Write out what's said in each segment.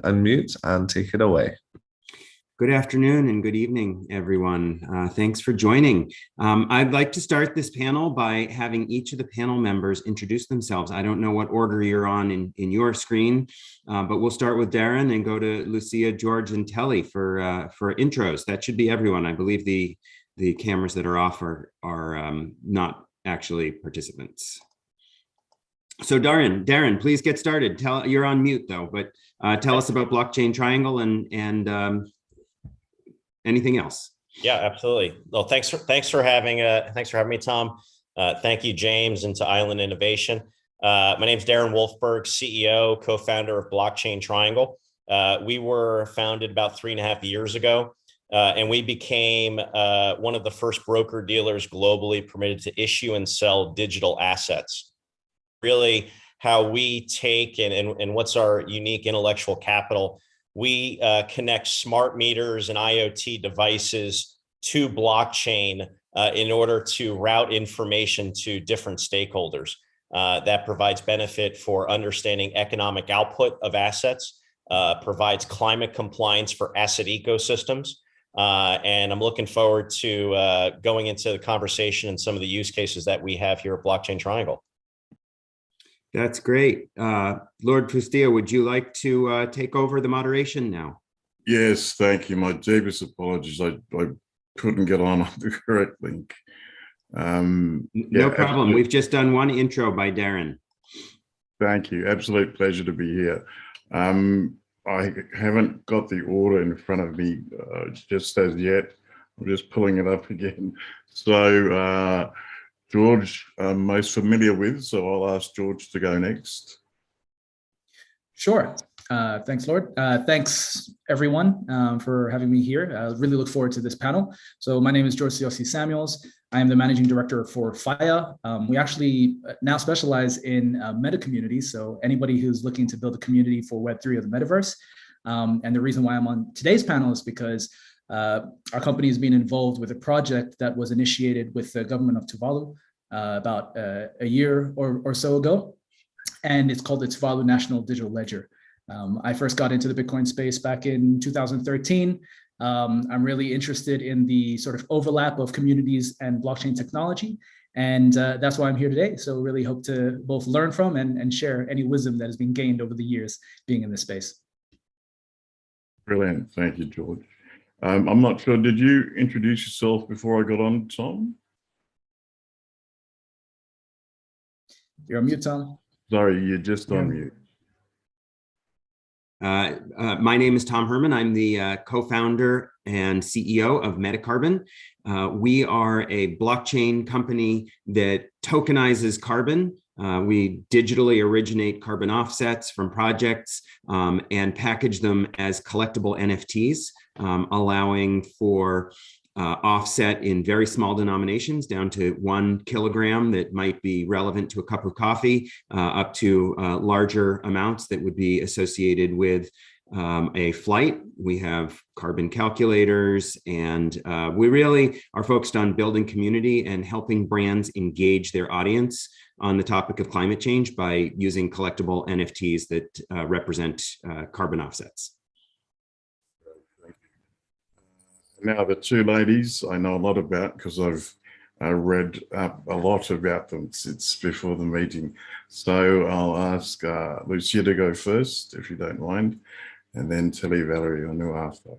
Unmute and take it away. Good afternoon and good evening, everyone. Thanks for joining. I'd like to start this panel by having each of the panel members introduce themselves. I don't know what order you're on in your screen, but we'll start with Darren and go to Lucia, George, and Telly for intros. That should be everyone. I believe the cameras that are off are not actually participants. So Darren, please get started. You're on mute though, but tell us about blockchain triangle and anything else. Yeah, absolutely. Well, thanks for having me, Tom. Thank you, James, and to Island Innovation. My name is Darren Wolfberg, CEO, co-founder of Blockchain Triangle. We were founded about 3.5 years ago, and we became one of the first broker dealers globally permitted to issue and sell digital assets. Really, how we take and what's our unique intellectual capital. We connect smart meters and IoT devices to blockchain in order to route information to different stakeholders. That provides benefit for understanding economic output of assets, provides climate compliance for asset ecosystems. And I'm looking forward to going into the conversation and some of the use cases that we have here at Blockchain Triangle. That's great. Lord Fustia, would you like to take over the moderation now? Yes, thank you. My deepest apologies. I couldn't get on the correct link. No problem. Absolutely. We've just done one intro by Darren. Thank you. Absolute pleasure to be here. I haven't got the order in front of me just as yet. I'm just pulling it up again. So, George, I'm most familiar with, so I'll ask George to go next. Sure. Thanks, Lord. Thanks, everyone, for having me here. I really look forward to this panel. So my name is George C. Samuels. I am the managing director for FIA. We actually now specialize in meta communities, so anybody who's looking to build a community for Web3 or the metaverse. And the reason why I'm on today's panel is because our company has been involved with a project that was initiated with the government of Tuvalu about a year or so ago, and it's called the Tuvalu National Digital Ledger. I first got into the Bitcoin space back in 2013. I'm really interested in the sort of overlap of communities and blockchain technology, and that's why I'm here today. So really hope to both learn from and share any wisdom that has been gained over the years being in this space. Brilliant. Thank you, George. I'm not sure, did you introduce yourself before I got on, Tom? You're on mute, Tom. Sorry, you're just on mute. My name is Tom Herman. I'm the co-founder and CEO of Metacarbon. We are a blockchain company that tokenizes carbon. We digitally originate carbon offsets from projects and package them as collectible NFTs, allowing for offset in very small denominations down to 1 kilogram that might be relevant to a cup of coffee, up to larger amounts that would be associated with a flight. We have carbon calculators, and we really are focused on building community and helping brands engage their audience on the topic of climate change by using collectible NFTs that represent carbon offsets. Now, the two ladies I know a lot about because I've read up a lot about them since before the meeting. So I'll ask Lucia to go first, if you don't mind, and then Tilly Valerie on who after.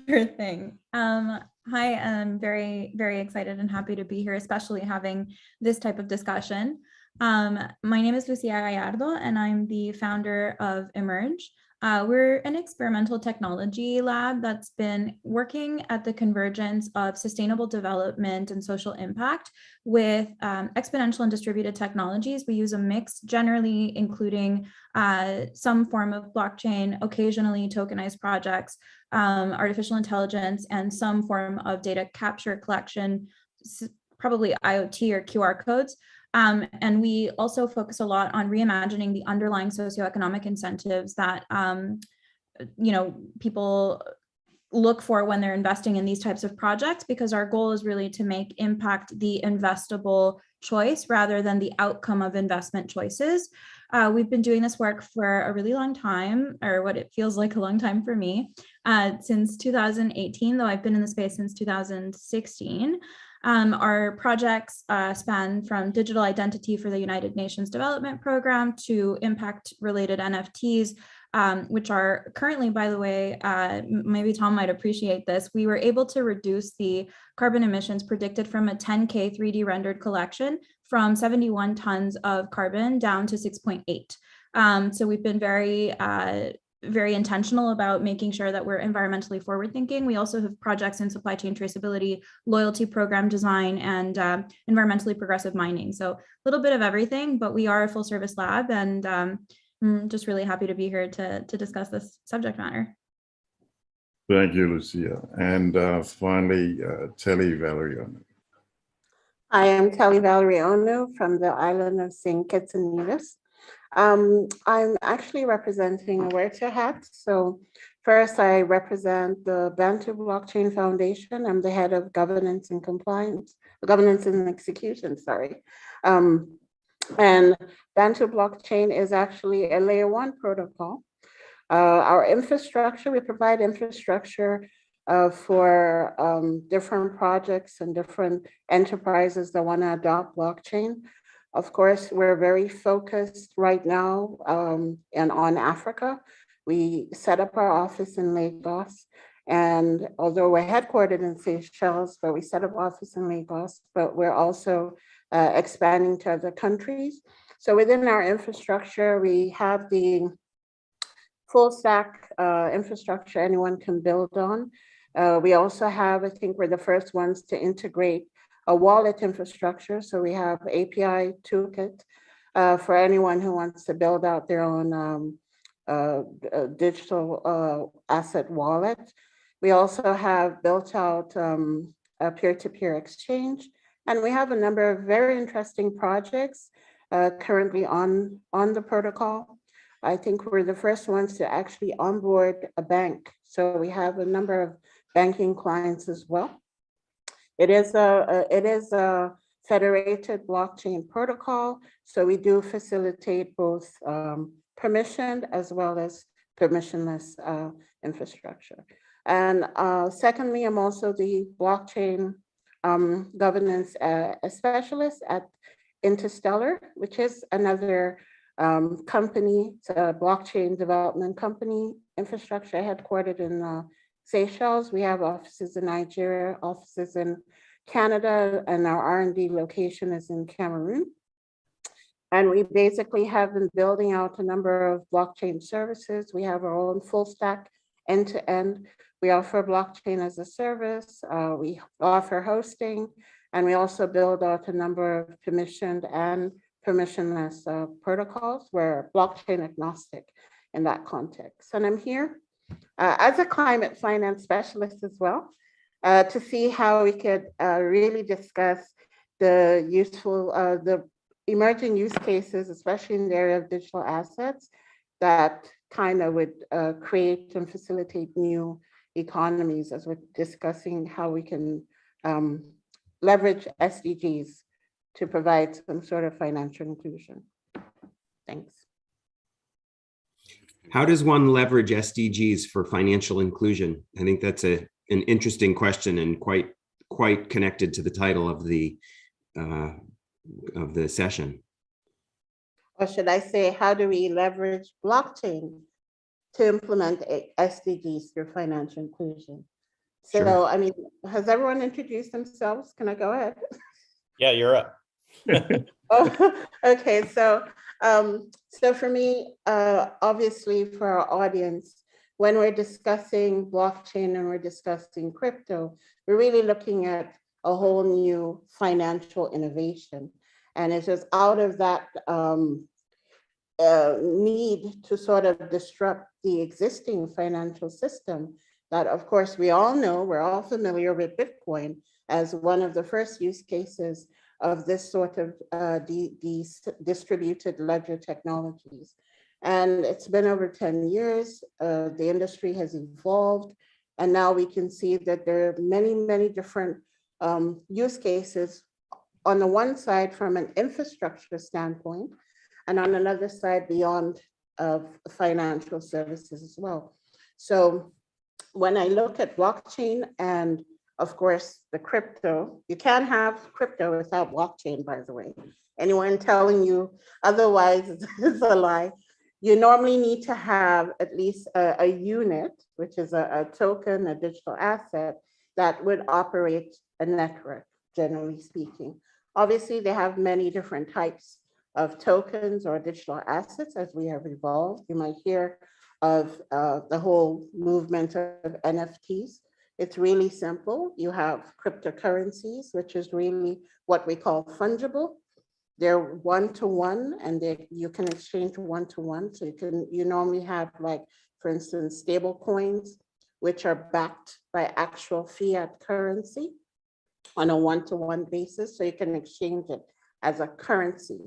Sure thing. Hi, I'm very, very excited and happy to be here, especially having this type of discussion. My name is Lucia Gallardo, and I'm the founder of Emerge. We're an experimental technology lab that's been working at the convergence of sustainable development and social impact with exponential and distributed technologies. We use a mix, generally including some form of blockchain, occasionally tokenized projects, artificial intelligence, and some form of data capture collection, probably IoT or QR codes. And we also focus a lot on reimagining the underlying socioeconomic incentives that people look for when they're investing in these types of projects, because our goal is really to make impact the investable choice rather than the outcome of investment choices. We've been doing this work for a really long time, or what it feels like a long time for me, since 2018, though I've been in the space since 2016. Our projects span from digital identity for the United Nations Development Program to impact-related NFTs, which are currently, by the way, maybe Tom might appreciate this, we were able to reduce the carbon emissions predicted from a 10K 3D rendered collection from 71 tons of carbon down to 6.8. So we've been very intentional about making sure that we're environmentally forward thinking. We also have projects in supply chain traceability, loyalty program design, and environmentally progressive mining. So a little bit of everything, but we are a full service lab, and I'm just really happy to be here to discuss this subject matter. Thank you, Lucia. And finally, Telly Valeriano. I am Telly Valeriano from the island of St. Kitts and Nevis. I'm actually representing a Werta hat. So first, I represent the Bantu Blockchain Foundation. I'm the head of governance and compliance, governance and execution, sorry. And Bantu Blockchain is actually a layer 1 protocol. Our infrastructure, we provide infrastructure for different projects and different enterprises that want to adopt blockchain. Of course, we're very focused right now and on Africa. We set up our office in Lagos, and although we're headquartered in Seychelles, but we set up office in Lagos, but we're also expanding to other countries. So within our infrastructure, we have the full stack infrastructure anyone can build on. We also have, I think we're the first ones to integrate a wallet infrastructure. So we have API toolkit for anyone who wants to build out their own digital asset wallet. We also have built out a peer-to-peer exchange. And we have a number of very interesting projects currently on the protocol. I think we're the first ones to actually onboard a bank. So we have a number of banking clients as well. It is a federated blockchain protocol. So we do facilitate both permissioned as well as permissionless infrastructure. And secondly, I'm also the blockchain governance specialist at Interstellar, which is another company, it's a blockchain development company, infrastructure headquartered in Seychelles. We have offices in Nigeria, offices in Canada, and our R&D location is in Cameroon. And we basically have been building out a number of blockchain services. We have our own full stack end-to-end. We offer blockchain as a service. We offer hosting, and we also build out a number of permissioned and permissionless protocols. We're blockchain agnostic in that context. And I'm here as a climate finance specialist as well to see how we could really discuss the the emerging use cases, especially in the area of digital assets, that kind of would create and facilitate new economies, as we're discussing how we can leverage SDGs to provide some sort of financial inclusion. Thanks. How does one leverage SDGs for financial inclusion? I think that's an interesting question and quite connected to the title of the session. Or should I say, how do we leverage blockchain to implement SDGs through financial inclusion? So, Sure. I mean, has everyone introduced themselves? Can I go ahead? Yeah, you're up. Oh, okay, so for me, obviously for our audience, when we're discussing blockchain and we're discussing crypto, we're really looking at a whole new financial innovation. And it's just out of that need to sort of disrupt the existing financial system that, of course, we all know, we're all familiar with Bitcoin as one of the first use cases of this sort of these distributed ledger technologies. And it's been over 10 years, the industry has evolved, and now we can see that there are many, many different use cases on the one side from an infrastructure standpoint, and on another side, beyond of financial services as well. So when I look at blockchain and of course the crypto, you can't have crypto without blockchain, by the way. Anyone telling you otherwise is a lie. You normally need to have at least a unit, which is a token, a digital asset that would operate a network, generally speaking. Obviously, they have many different types of tokens or digital assets as we have evolved. You might hear of the whole movement of NFTs. It's really simple. You have cryptocurrencies, which is really what we call fungible. They're one-to-one, and you can exchange one-to-one. So you normally have, like, for instance, stable coins, which are backed by actual fiat currency on a one-to-one basis. So you can exchange it as a currency.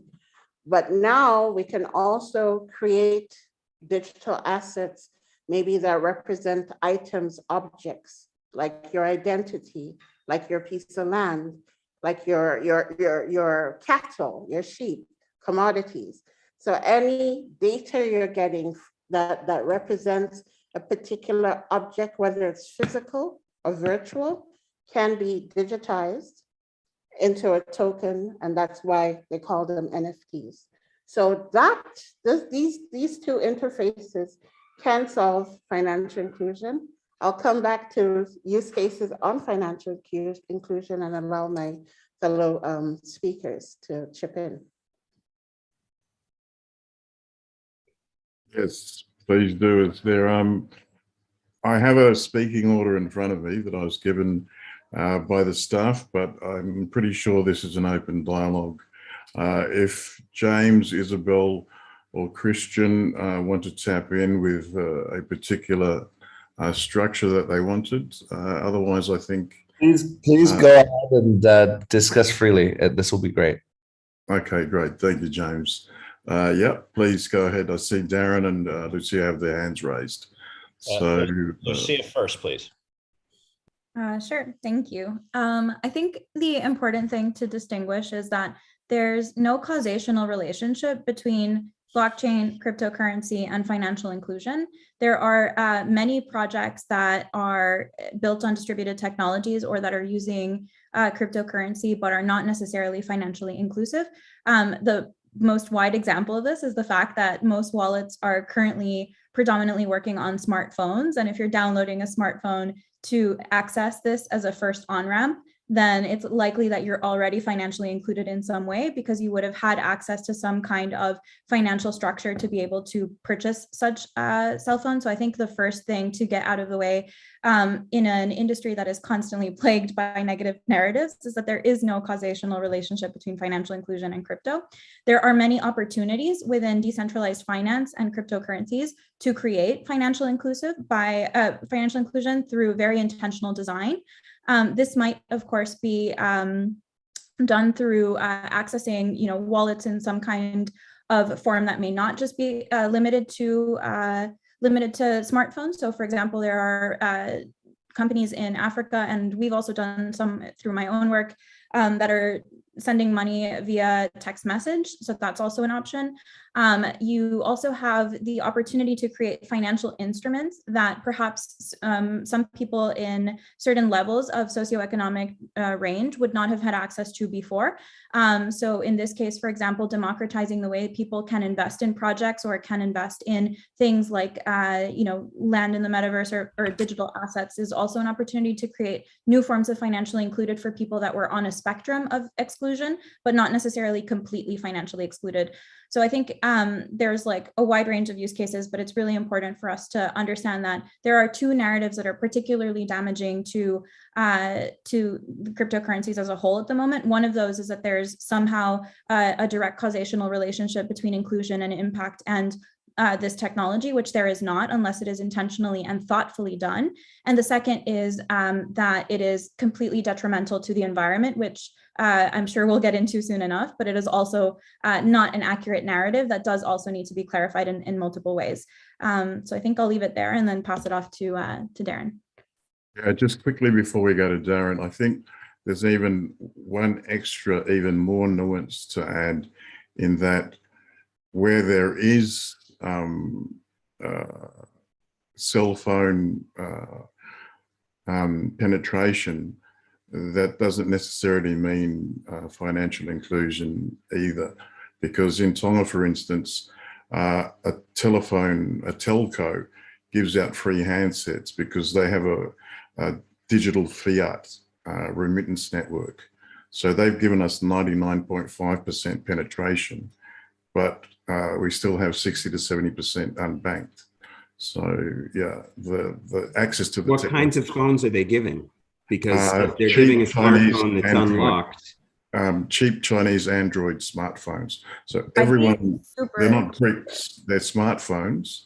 But now we can also create digital assets, maybe that represent items, objects, like your identity, like your piece of land, like your cattle, your sheep, commodities. So any data you're getting that represents a particular object, whether it's physical or virtual, can be digitized into a token, and that's why they call them NFTs. So these two interfaces can solve financial inclusion. I'll come back to use cases on financial inclusion and allow my fellow speakers to chip in. Yes, please do. It's there. I have a speaking order in front of me that I was given by the staff, but I'm pretty sure this is an open dialogue. If James, Isabel, or Christian want to tap in with a particular structure that they wanted, otherwise I think... Please go ahead and discuss freely. This will be great. Okay, great. Thank you, James. Yeah, please go ahead. I see Darren and Lucia have their hands raised. So Lucia first, please. Sure, thank you. I think the important thing to distinguish is that there's no causational relationship between blockchain, cryptocurrency, and financial inclusion. There are many projects that are built on distributed technologies or that are using cryptocurrency but are not necessarily financially inclusive. The most wide example of this is the fact that most wallets are currently predominantly working on smartphones. And if you're downloading a smartphone to access this as a first on-ramp, then it's likely that you're already financially included in some way because you would have had access to some kind of financial structure to be able to purchase such cell phone. So I think the first thing to get out of the way in an industry that is constantly plagued by negative narratives is that there is no causational relationship between financial inclusion and crypto. There are many opportunities within decentralized finance and cryptocurrencies to create financial inclusion through very intentional design. This might, of course, be done through accessing, wallets in some kind of form that may not just be limited to smartphones. So, for example, there are companies in Africa, and we've also done some through my own work that are sending money via text message. So that's also an option. You also have the opportunity to create financial instruments that perhaps some people in certain levels of socioeconomic range would not have had access to before. So in this case, for example, democratizing the way people can invest in projects or can invest in things like, land in the metaverse or digital assets is also an opportunity to create new forms of financially included for people that were on a spectrum of exclusion, but not necessarily completely financially excluded. So I think there's like a wide range of use cases, but it's really important for us to understand that there are two narratives that are particularly damaging to cryptocurrencies as a whole at the moment. One of those is that there's somehow a direct causational relationship between inclusion and impact and this technology, which there is not unless it is intentionally and thoughtfully done. And the second is that it is completely detrimental to the environment, which I'm sure we'll get into soon enough, but it is also not an accurate narrative that does also need to be clarified in multiple ways. So I think I'll leave it there and then pass it off to Darren. Yeah, just quickly before we go to Darren, I think there's even one extra, even more nuance to add in that where there is cell phone penetration, that doesn't necessarily mean financial inclusion either. Because in Tonga, for instance, a telco gives out free handsets because they have a digital fiat remittance network. So they've given us 99.5% penetration, but we still have 60 to 70% unbanked. So yeah, the access to the what kinds of phones are they giving? Because if they're cheap giving a Chinese smartphone that's Android, unlocked. cheap Chinese Android smartphones. So everyone, they're not bricks, they're smartphones,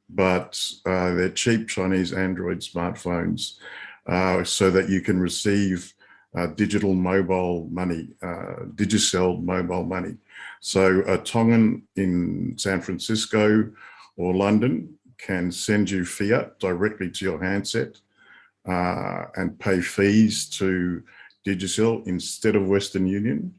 but they're cheap Chinese Android smartphones so that you can receive digital mobile money, Digicel mobile money. So a Tongan in San Francisco or London can send you fiat directly to your handset and pay fees to Digicel instead of Western Union,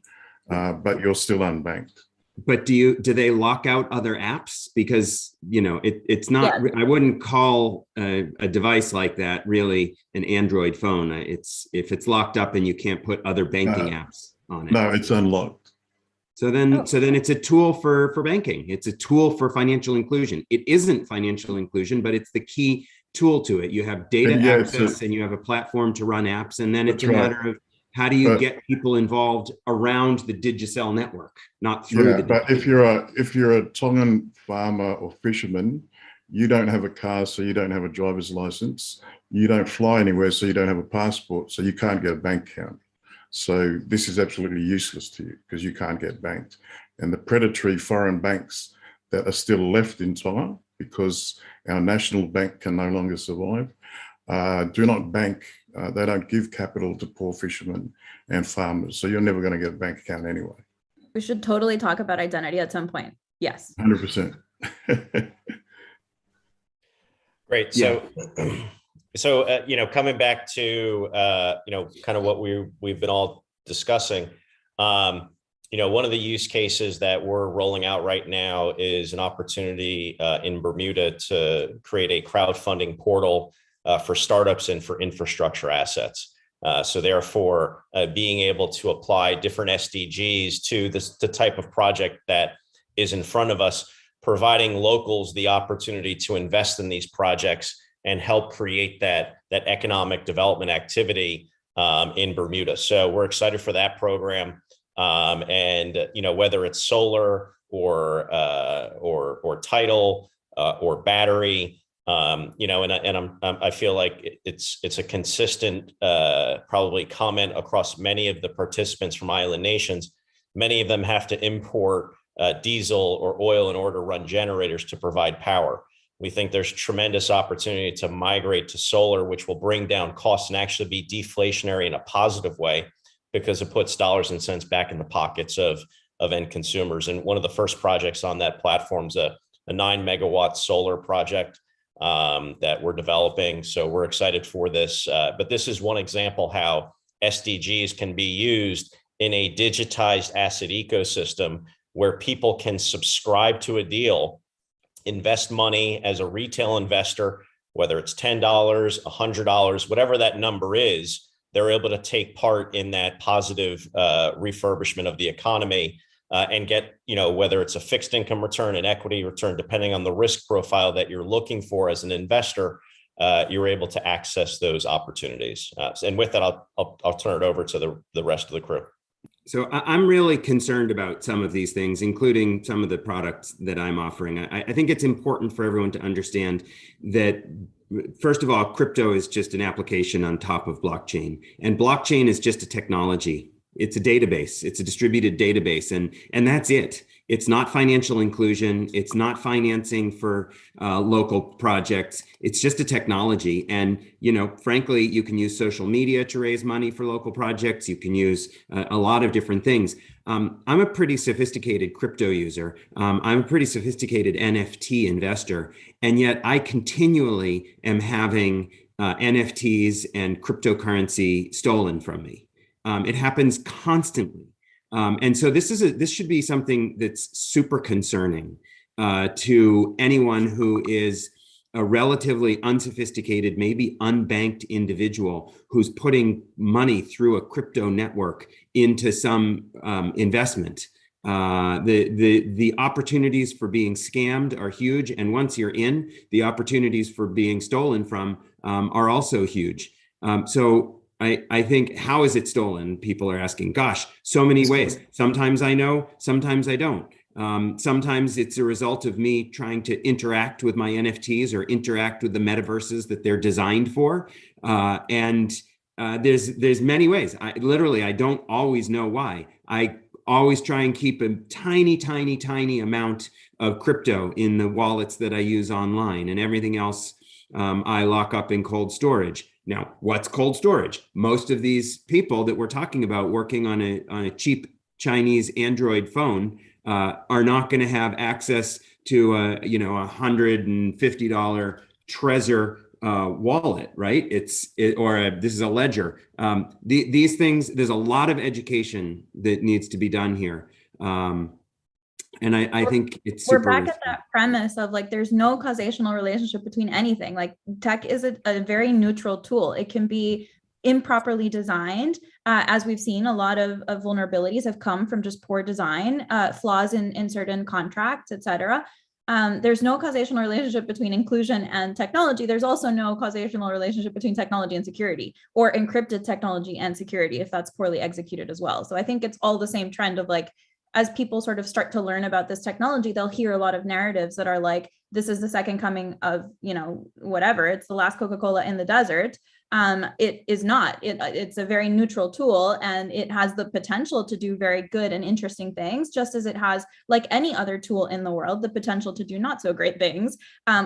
but you're still unbanked. But do they lock out other apps? Because, you know, it's not, Yeah. I wouldn't call a device like that really an Android phone. If it's locked up and you can't put other banking apps on it. No, it's unlocked. So then it's a tool for banking. It's a tool for financial inclusion. It isn't financial inclusion, but it's the key tool to it. You have data access and you have a platform to run apps. And then it's a matter of how do you get people involved around the Digicel network, not through the but if you're a Tongan farmer or fisherman, you don't have a car, so you don't have a driver's license. You don't fly anywhere, so you don't have a passport, so you can't get a bank account. So this is absolutely useless to you because you can't get banked. And the predatory foreign banks that are still left in Tonga, because our national bank can no longer survive, do not bank. They don't give capital to poor fishermen and farmers. So you're never going to get a bank account anyway. We should totally talk about identity at some point. Yes. 100%. Great. So, you know, coming back to, you know, kind of what we've been all discussing, you know, one of the use cases that we're rolling out right now is an opportunity in Bermuda to create a crowdfunding portal for startups and for infrastructure assets. So therefore, being able to apply different SDGs to the type of project that is in front of us, providing locals the opportunity to invest in these projects and help create that economic development activity in Bermuda. So we're excited for that program. And you know, whether it's solar or tidal or battery, you know, and I feel like it's a consistent probably comment across many of the participants from island nations. Many of them have to import diesel or oil in order to run generators to provide power. We think there's tremendous opportunity to migrate to solar, which will bring down costs and actually be deflationary in a positive way, because it puts dollars and cents back in the pockets of end consumers. And one of the first projects on that platform is a 9 megawatt solar project that we're developing. So we're excited for this. But this is one example how SDGs can be used in a digitized asset ecosystem where people can subscribe to a deal, invest money as a retail investor, whether it's $10, $100, whatever that number is, they're able to take part in that positive refurbishment of the economy and get, you know, whether it's a fixed income return, an equity return, depending on the risk profile that you're looking for as an investor, you're able to access those opportunities. And with that, I'll turn it over to the rest of the crew. So I'm really concerned about some of these things, including some of the products that I'm offering. I think it's important for everyone to understand that, first of all, crypto is just an application on top of blockchain, and blockchain is just a technology. It's a database. It's a distributed database, and that's it. It's not financial inclusion. It's not financing for local projects. It's just a technology. And, you know, frankly, you can use social media to raise money for local projects. You can use a lot of different things. I'm a pretty sophisticated crypto user. I'm a pretty sophisticated NFT investor. And yet I continually am having NFTs and cryptocurrency stolen from me. It happens constantly. And so this should be something that's super concerning to anyone who is a relatively unsophisticated, maybe unbanked individual who's putting money through a crypto network into some investment. The opportunities for being scammed are huge, and once you're in, the opportunities for being stolen from are also huge. So I think, how is it stolen? People are asking. Gosh, so many ways. Sometimes I know, sometimes I don't. Sometimes it's a result of me trying to interact with my NFTs or interact with the metaverses that they're designed for. There's many ways. I don't always know why. I always try and keep a tiny amount of crypto in the wallets that I use online, and everything else I lock up in cold storage. Now, what's cold storage? Most of these people that we're talking about working on a cheap Chinese Android phone are not going to have access to a $150 Trezor wallet, right? This is a ledger. These things, there's a lot of education that needs to be done here. And I think it's super. We're back at that premise of like, there's no causational relationship between anything. Like, tech is a very neutral tool. It can be improperly designed. As we've seen, a lot of vulnerabilities have come from just poor design, flaws in certain contracts, et cetera. There's no causational relationship between inclusion and technology. There's also no causational relationship between technology and security, or encrypted technology and security, if that's poorly executed as well. So I think it's all the same trend of like, as people sort of start to learn about this technology, they'll hear a lot of narratives that are like, this is the second coming of, whatever, it's the last Coca-Cola in the desert. It is not. It's a very neutral tool, and it has the potential to do very good and interesting things, just as it has, like any other tool in the world, the potential to do not so great things,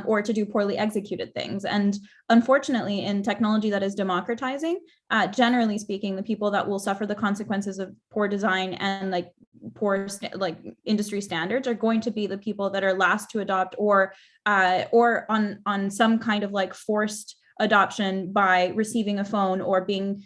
or to do poorly executed things. And unfortunately, in technology that is democratizing, generally speaking, the people that will suffer the consequences of poor design and like poor industry standards are going to be the people that are last to adopt, or on some kind of like forced adoption by receiving a phone, or being,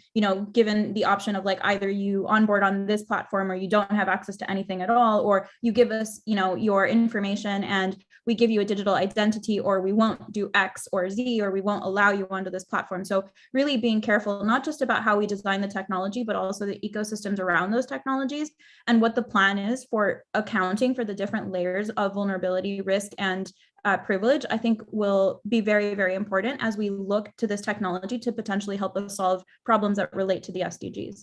given the option of like, either you onboard on this platform or you don't have access to anything at all, or you give us, your information and we give you a digital identity, or we won't do X or Z, or we won't allow you onto this platform. So really being careful, not just about how we design the technology, but also the ecosystems around those technologies, and what the plan is for accounting for the different layers of vulnerability, risk, and privilege, I think will be very, very important as we look to this technology to potentially help us solve problems that relate to the SDGs.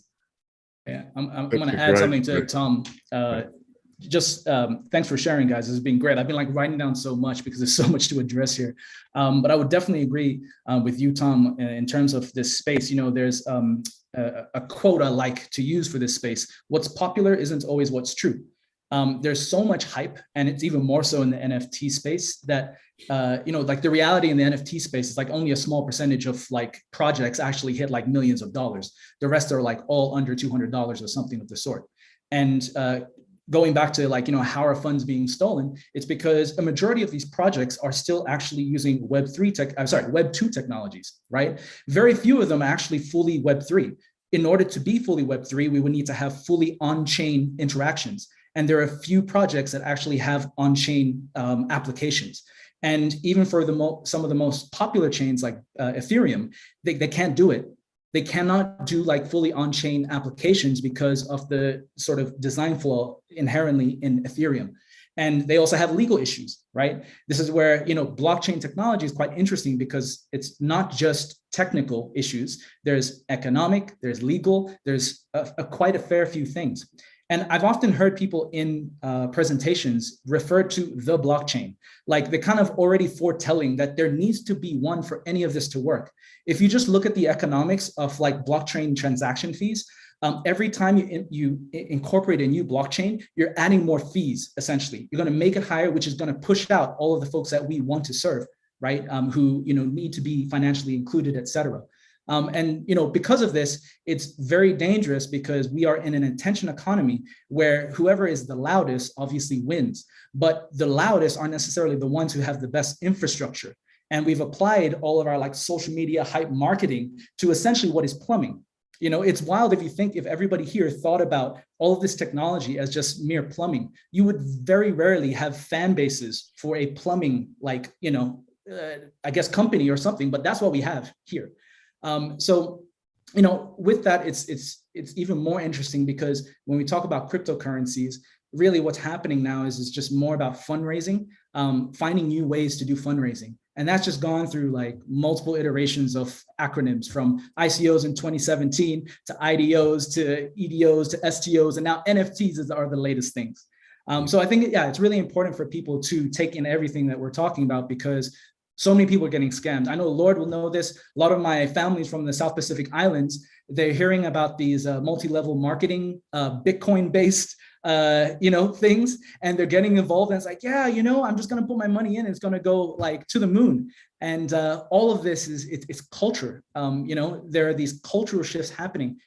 Yeah, I'm going to add something to Tom. Thanks for sharing, guys. This has been great. I've been like writing down so much because there's so much to address here. But I would definitely agree with you, Tom, in terms of this space. There's a quote I like to use for this space: what's popular isn't always what's true. There's so much hype, and it's even more so in the NFT space, that like the reality in the NFT space is like only a small percentage of like projects actually hit like millions of dollars. The rest are like all under $200 or something of the sort. And going back to like, how are funds being stolen? It's because a majority of these projects are still actually using Web 2 technologies, right? Very few of them are actually fully Web 3. In order to be fully Web 3, we would need to have fully on-chain interactions. And there are a few projects that actually have on-chain applications. And even for some of the most popular chains like Ethereum, they can't do it. They cannot do like fully on-chain applications because of the sort of design flaw inherently in Ethereum. And they also have legal issues, right? This is where, blockchain technology is quite interesting, because it's not just technical issues. There's economic, there's legal, there's quite a fair few things. And I've often heard people in presentations refer to the blockchain, like they're kind of already foretelling that there needs to be one for any of this to work. If you just look at the economics of like blockchain transaction fees, every time you incorporate a new blockchain, you're adding more fees, essentially. You're going to make it higher, which is going to push out all of the folks that we want to serve, right? Who need to be financially included, et cetera. And because of this, it's very dangerous, because we are in an attention economy where whoever is the loudest obviously wins, but the loudest aren't necessarily the ones who have the best infrastructure. And we've applied all of our like social media hype marketing to essentially what is plumbing. It's wild if everybody here thought about all of this technology as just mere plumbing. You would very rarely have fan bases for a plumbing, I guess, company or something, but that's what we have here. So with that, it's even more interesting because when we talk about cryptocurrencies, really what's happening now is just more about fundraising, finding new ways to do fundraising. And that's just gone through like multiple iterations of acronyms, from ICOs in 2017 to IDOs to EDOs to STOs, and now NFTs are the latest things. So I think, it's really important for people to take in everything that we're talking about, because so many people are getting scammed. I know Lord will know this. A lot of my families from the South Pacific Islands, they're hearing about these multi-level marketing, Bitcoin-based things, and they're getting involved, and it's like, I'm just going to put my money in and it's going to go like to the moon. And all of this it's culture. There are these cultural shifts happening,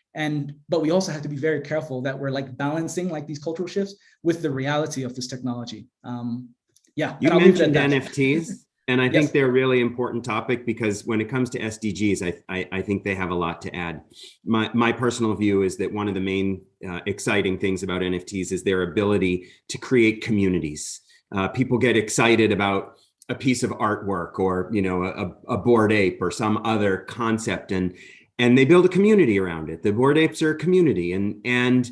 but we also have to be very careful that we're like balancing like these cultural shifts with the reality of this technology. You mentioned NFTs. And I think they're a really important topic, because when it comes to SDGs, I think they have a lot to add. My personal view is that one of the main exciting things about NFTs is their ability to create communities. People get excited about a piece of artwork or a Bored Ape or some other concept, and they build a community around it. The Bored Apes are a community, and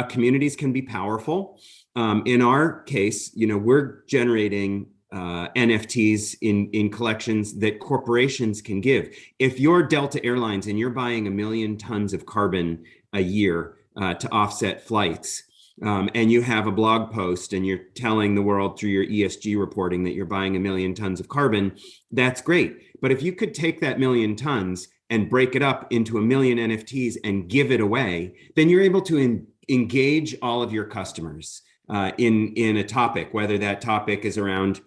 communities can be powerful. In our case, we're generating NFTs in collections that corporations can give. If you're Delta Airlines and you're buying 1 million tons of carbon a year to offset flights, and you have a blog post and you're telling the world through your ESG reporting that you're buying 1 million tons of carbon, that's great. But if you could take that 1 million tons and break it up into 1 million NFTs and give it away, then you're able to engage all of your customers in a topic, whether that topic is around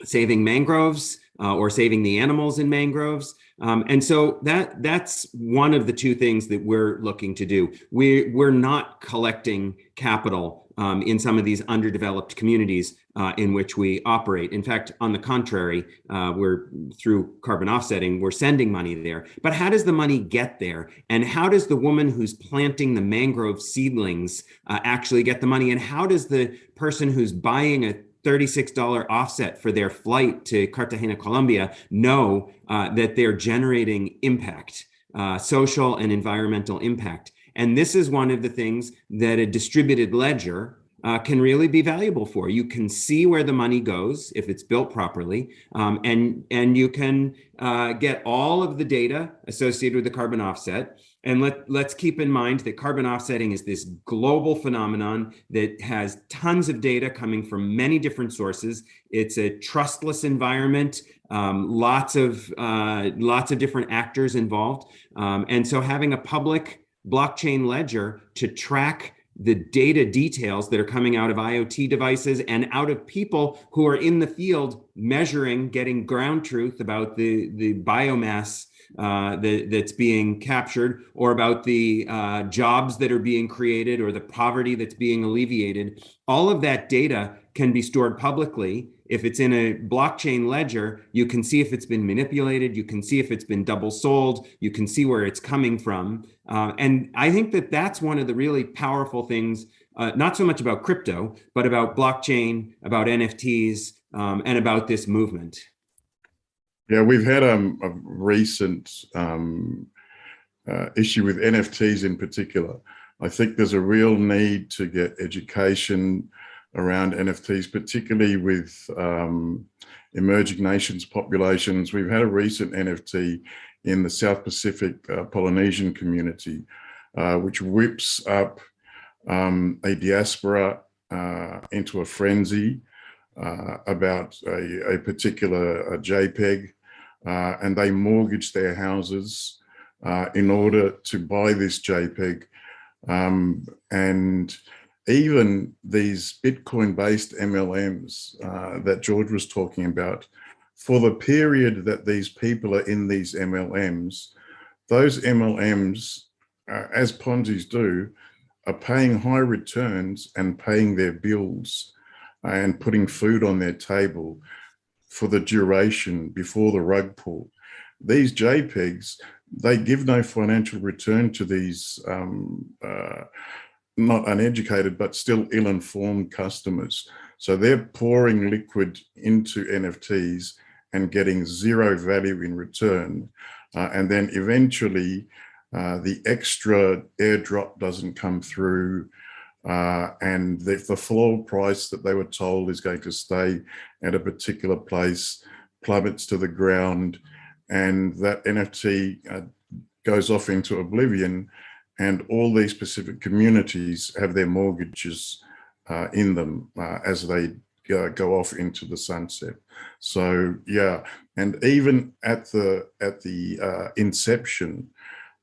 saving mangroves or saving the animals in mangroves. And so that's one of the two things that we're looking to do. We're not collecting capital in some of these underdeveloped communities in which we operate. In fact, on the contrary, we're through carbon offsetting, we're sending money there. But how does the money get there? And how does the woman who's planting the mangrove seedlings actually get the money? And how does the person who's buying a $36 offset for their flight to Cartagena, Colombia, know that they're generating impact, social and environmental impact? And this is one of the things that a distributed ledger can really be valuable for. You can see where the money goes if it's built properly, and you can get all of the data associated with the carbon offset. And let's keep in mind that carbon offsetting is this global phenomenon that has tons of data coming from many different sources. It's a trustless environment, lots of different actors involved. And so having a public blockchain ledger to track the data details that are coming out of IoT devices and out of people who are in the field measuring, getting ground truth about the biomass that's being captured, or about the jobs that are being created, or the poverty that's being alleviated. All of that data can be stored publicly. If it's in a blockchain ledger, you can see if it's been manipulated, you can see if it's been double sold, you can see where it's coming from. And I think that that's one of the really powerful things, not so much about crypto, but about blockchain, about NFTs, and about this movement. Yeah, we've had a recent issue with NFTs in particular. I think there's a real need to get education around NFTs, particularly with emerging nations populations. We've had a recent NFT in the South Pacific Polynesian community, which whips up a diaspora into a frenzy about a particular JPEG, and they mortgage their houses in order to buy this JPEG. And even these Bitcoin-based MLMs that George was talking about, for the period that these people are in these MLMs, those MLMs, as Ponzi's do, are paying high returns and paying their bills and putting food on their table for the duration before the rug pull. These JPEGs they give no financial return to these not uneducated, but still ill-informed customers. So they're pouring liquid into NFTs and getting zero value in return. And then eventually the extra airdrop doesn't come through, and the floor price that they were told is going to stay at a particular place plummets to the ground, and that NFT goes off into oblivion, and all these specific communities have their mortgages in them as they go off into the sunset. So yeah, and even at the inception,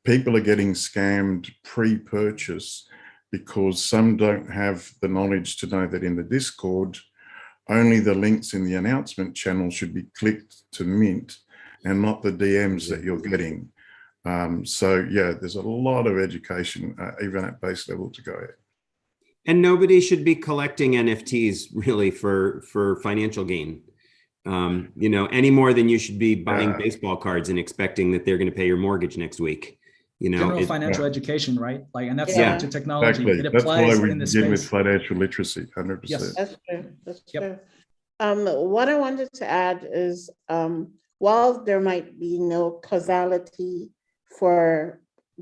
people are getting scammed pre-purchase because some don't have the knowledge to know that in the Discord, only the links in the announcement channel should be clicked to mint and not the DMs that you're getting. So yeah, there's a lot of education, even at base level, to go at. And nobody should be collecting NFTs really for financial gain, you know, any more than you should be buying baseball cards and expecting that they're going to pay your mortgage next week. You know, general financial education, right? Like, and that's Yeah. to technology. Exactly. It That's applies why we in this begin with space. financial literacy, 100%. Yes. That's true. That's Yep. true. What I wanted to add is, while there might be no causality for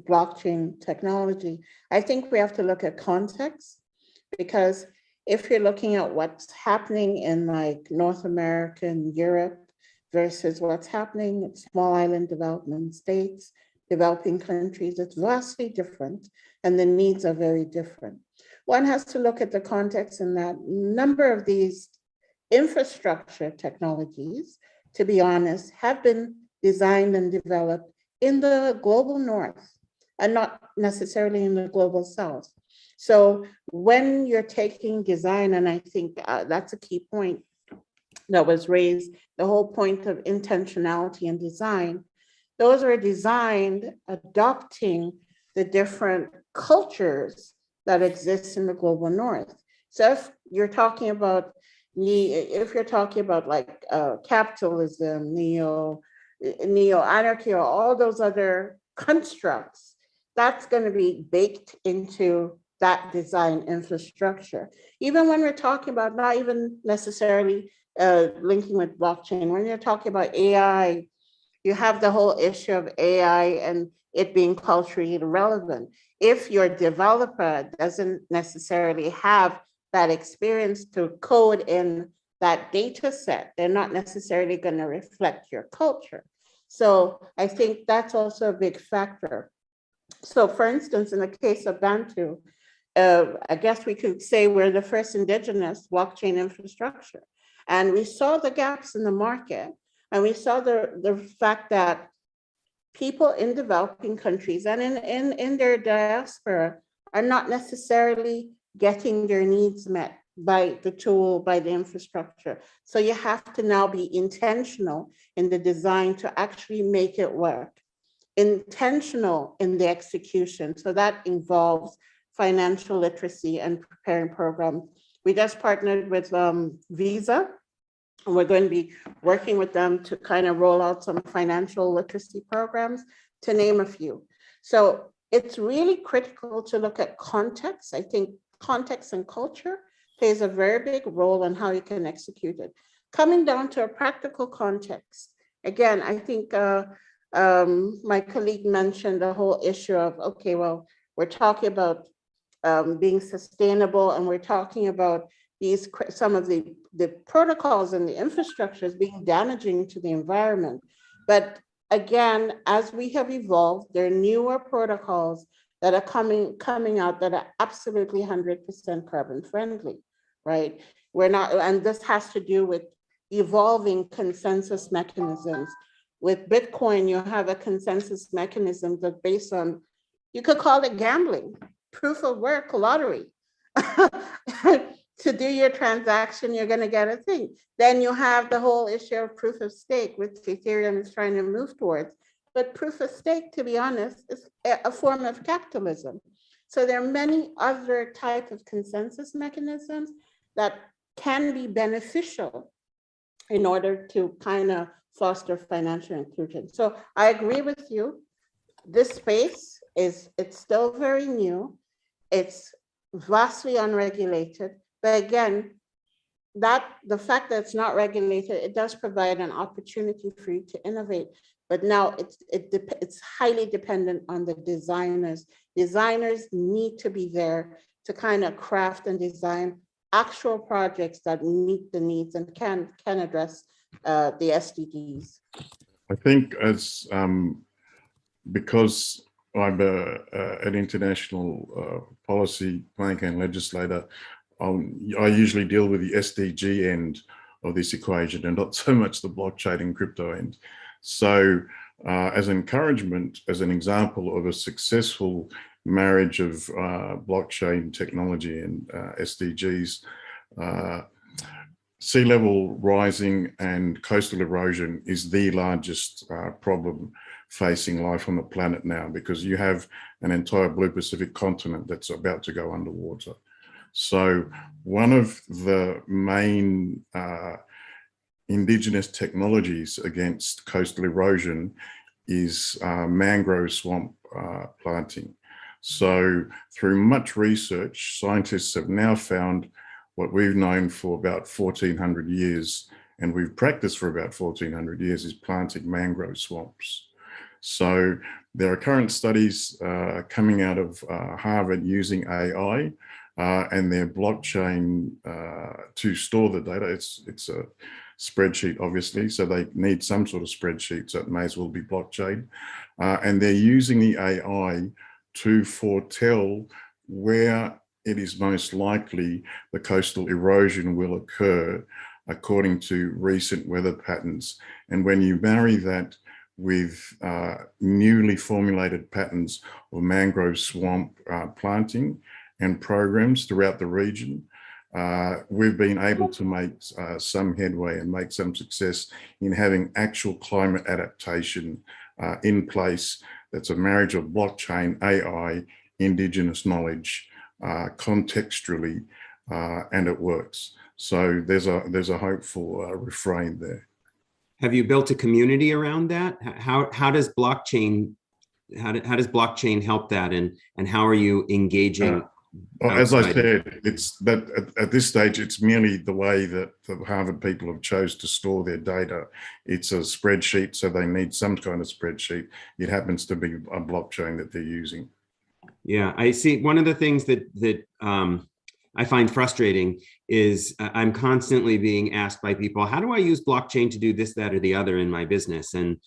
blockchain technology, I think we have to look at context, because if you're looking at what's happening in like North America and Europe versus what's happening in small island development states, developing countries, it's vastly different, and the needs are very different. One has to look at the context in that number of these infrastructure technologies, to be honest, have been designed and developed in the global north and not necessarily in the global south. So when you're taking design, and I think that's a key point that was raised, the whole point of intentionality and design, those are designed adopting the different cultures that exist in the global north. So if you're talking about like capitalism, neo-anarchy, or all those other constructs, that's going to be baked into that design infrastructure. Even when we're talking about not even necessarily linking with blockchain, when you're talking about AI, you have the whole issue of AI and it being culturally relevant. If your developer doesn't necessarily have that experience to code in that data set, they're not necessarily going to reflect your culture. So I think that's also a big factor. So for instance, in the case of Bantu, I guess we could say we're the first indigenous blockchain infrastructure. And we saw the gaps in the market, and we saw the fact that people in developing countries and in their diaspora are not necessarily getting their needs met by the tool, by the infrastructure. So you have to now be intentional in the design to actually make it work, intentional in the execution. So that involves financial literacy and preparing programs. We just partnered with Visa, and we're going to be working with them to kind of roll out some financial literacy programs, to name a few. So it's really critical to look at context. I think context and culture plays a very big role in how you can execute it. Coming down to a practical context, again, I think my colleague mentioned the whole issue of, okay, well, we're talking about being sustainable, and we're talking about some of the protocols and the infrastructures being damaging to the environment. But again, as we have evolved, there are newer protocols that are coming out that are absolutely 100% carbon friendly, right? We're not, and this has to do with evolving consensus mechanisms. With Bitcoin, you have a consensus mechanism that's based on, you could call it gambling, proof of work lottery. To do your transaction, you're going to get a thing. Then you have the whole issue of proof of stake, which Ethereum is trying to move towards. But proof of stake, to be honest, is a form of capitalism. So there are many other types of consensus mechanisms that can be beneficial in order to kind of foster financial inclusion. So I agree with you this space it's still very new. It's vastly unregulated. But again, the fact that it's not regulated, it does provide an opportunity for you to innovate. But now it's highly dependent on the designers. Designers need to be there to kind of craft and design actual projects that meet the needs and can address the SDGs. I think as because I'm an international policy planner and legislator, I usually deal with the SDG end of this equation and not so much the blockchain and crypto end. So as encouragement, as an example of a successful marriage of blockchain technology and SDGs, sea level rising and coastal erosion is the largest problem facing life on the planet now, because you have an entire blue Pacific continent that's about to go underwater. So one of the main indigenous technologies against coastal erosion is mangrove swamp planting. So through much research, scientists have now found what we've known for about 1400 years, and we've practiced for about 1400 years, is planting mangrove swamps. So there are current studies coming out of Harvard using AI and their blockchain to store the data. It's a spreadsheet, obviously, so they need some sort of spreadsheet, so it may as well be blockchain. And they're using the AI to foretell where it is most likely the coastal erosion will occur according to recent weather patterns. And when you marry that with newly formulated patterns of mangrove swamp planting and programs throughout the region, we've been able to make some headway and make some success in having actual climate adaptation in place. That's a marriage of blockchain, AI, indigenous knowledge, contextually, and it works. So there's a hopeful refrain there. Have you built a community around that? How does blockchain help that, and how are you engaging? As I said, it's that at this stage, it's merely the way that the Harvard people have chose to store their data. It's a spreadsheet, so they need some kind of spreadsheet. It happens to be a blockchain that they're using. Yeah, I see. One of the things that I find frustrating is I'm constantly being asked by people, how do I use blockchain to do this, that, or the other in my business? And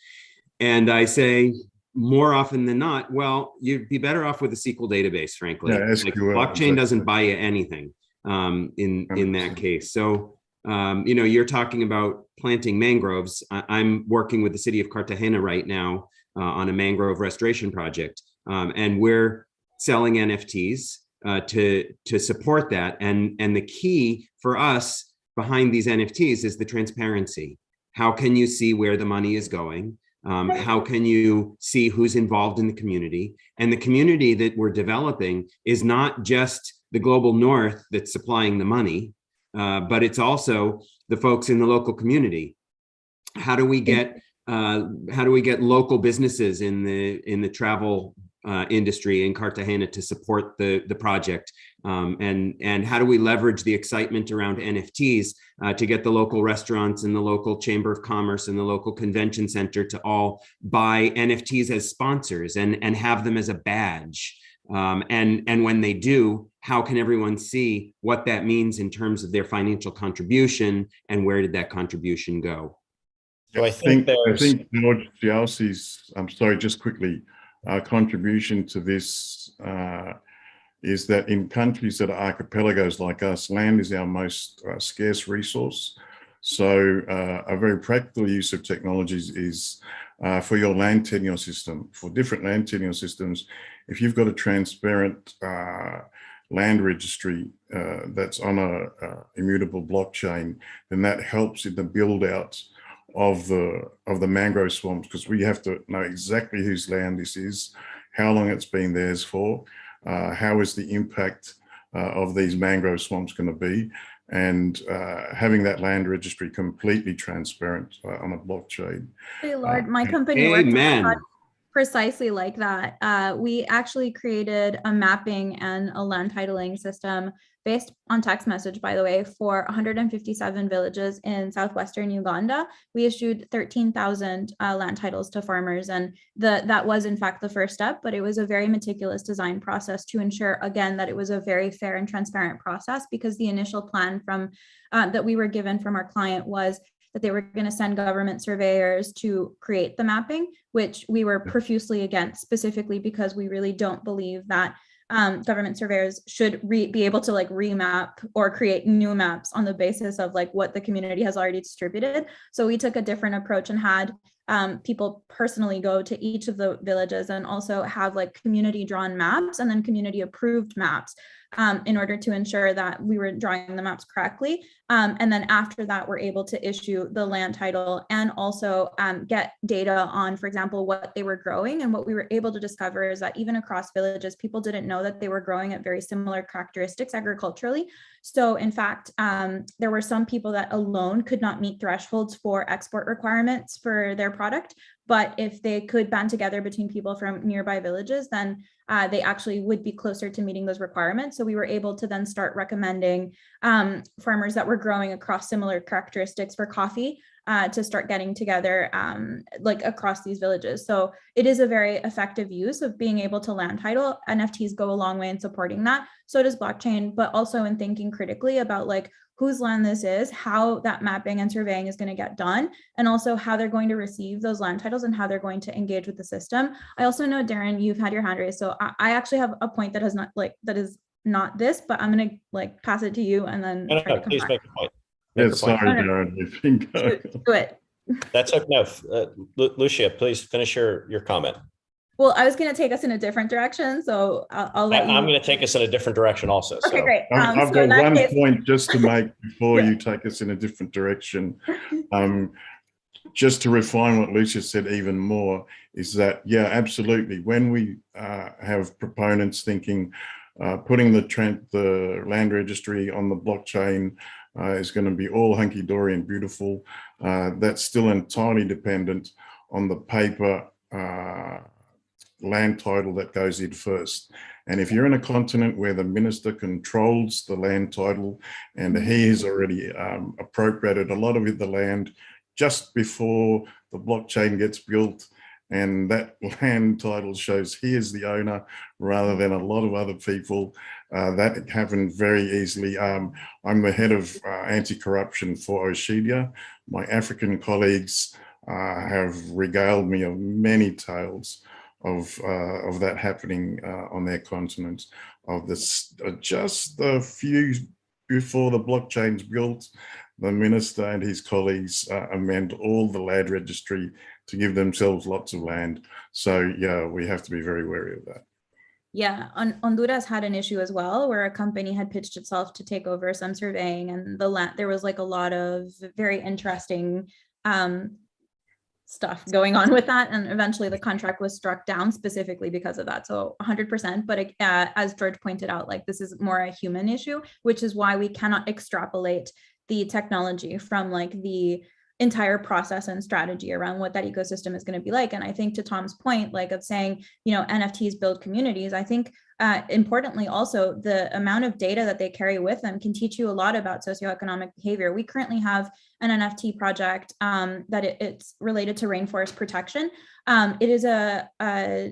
I say, more often than not, well, you'd be better off with a SQL database, frankly. Yeah, like blockchain doesn't buy you anything in that case. So, you're talking about planting mangroves. I'm working with the city of Cartagena right now on a mangrove restoration project, and we're selling NFTs to support that. And the key for us behind these NFTs is the transparency. How can you see where the money is going? How can you see who's involved in the community? And the community that we're developing is not just the global north that's supplying the money, but it's also the folks in the local community. How do we get local businesses in the travel industry in Cartagena to support the project? And how do we leverage the excitement around NFTs to get the local restaurants and the local chamber of commerce and the local convention center to all buy NFTs as sponsors and have them as a badge? And when they do, how can everyone see what that means in terms of their financial contribution and where did that contribution go? So I think George Gialsi's, I'm sorry, just quickly, contribution to this is that in countries that are archipelagos like us, land is our most scarce resource. So a very practical use of technologies is for your land tenure system, for different land tenure systems, if you've got a transparent land registry that's on a immutable blockchain, then that helps in the build out of the mangrove swamps, because we have to know exactly whose land this is, how long it's been theirs for, how is the impact of these mangrove swamps going to be, and having that land registry completely transparent on a blockchain. Hey, Lord, my company Amen. precisely like that. We actually created a mapping and a land titling system based on text message, by the way, for 157 villages in southwestern Uganda. We issued 13,000 land titles to farmers, and that was in fact the first step, but it was a very meticulous design process to ensure, again, that it was a very fair and transparent process, because the initial plan from that we were given from our client was that they were going to send government surveyors to create the mapping, which we were profusely against, specifically because we really don't believe that government surveyors should be able to like remap or create new maps on the basis of like what the community has already distributed. So we took a different approach and had people personally go to each of the villages and also have like community drawn maps and then community approved maps in order to ensure that we were drawing the maps correctly. And then after that, we're able to issue the land title and also get data on, for example, what they were growing. And what we were able to discover is that even across villages, people didn't know that they were growing at very similar characteristics agriculturally. So in fact, there were some people that alone could not meet thresholds for export requirements for their product. But if they could band together between people from nearby villages, then they actually would be closer to meeting those requirements. So we were able to then start recommending farmers that were growing across similar characteristics for coffee to start getting together like across these villages. So it is a very effective use of being able to land title. NFTs go a long way in supporting that. So does blockchain, but also in thinking critically about like whose land this is, how that mapping and surveying is going to get done, and also how they're going to receive those land titles and how they're going to engage with the system. I also know, Darren, you've had your hand raised. So I actually have a point that has not like, that is not this, but I'm going to like pass it to you and then try to come please back. make a point. Yeah, sorry, Darren, you think. Do it. That's okay. No, Lucia, please finish your comment. Well, I was going to take us in a different direction, so I'll let you. I'm going to take us in a different direction also. Okay, so. great. I've so got one case, point just to make before Yeah. you take us in a different direction. Just to refine what Lucia said even more is that, yeah, absolutely. When we have proponents thinking putting the land registry on the blockchain is going to be all hunky-dory and beautiful, that's still entirely dependent on the paper land title that goes in first. And if you're in a continent where the minister controls the land title and he has already appropriated a lot of the land just before the blockchain gets built, and that land title shows he is the owner rather than a lot of other people, that happened very easily. I'm the head of anti-corruption for Oshidia. My African colleagues have regaled me of many tales of that happening on their continent, of this just a few before the blockchain's built, the minister and his colleagues amend all the land registry to give themselves lots of land. So yeah, we have to be very wary of that. Yeah, Honduras had an issue as well, where a company had pitched itself to take over some surveying, and the land, there was like a lot of very interesting stuff going on with that, and eventually the contract was struck down specifically because of that. So 100%, but as George pointed out, like this is more a human issue, which is why we cannot extrapolate the technology from like the entire process and strategy around what that ecosystem is going to be like. And I think to Tom's point, like of saying, you know, NFTs build communities, I think importantly also the amount of data that they carry with them can teach you a lot about socioeconomic behavior. We currently have an NFT project that it's related to rainforest protection. It is an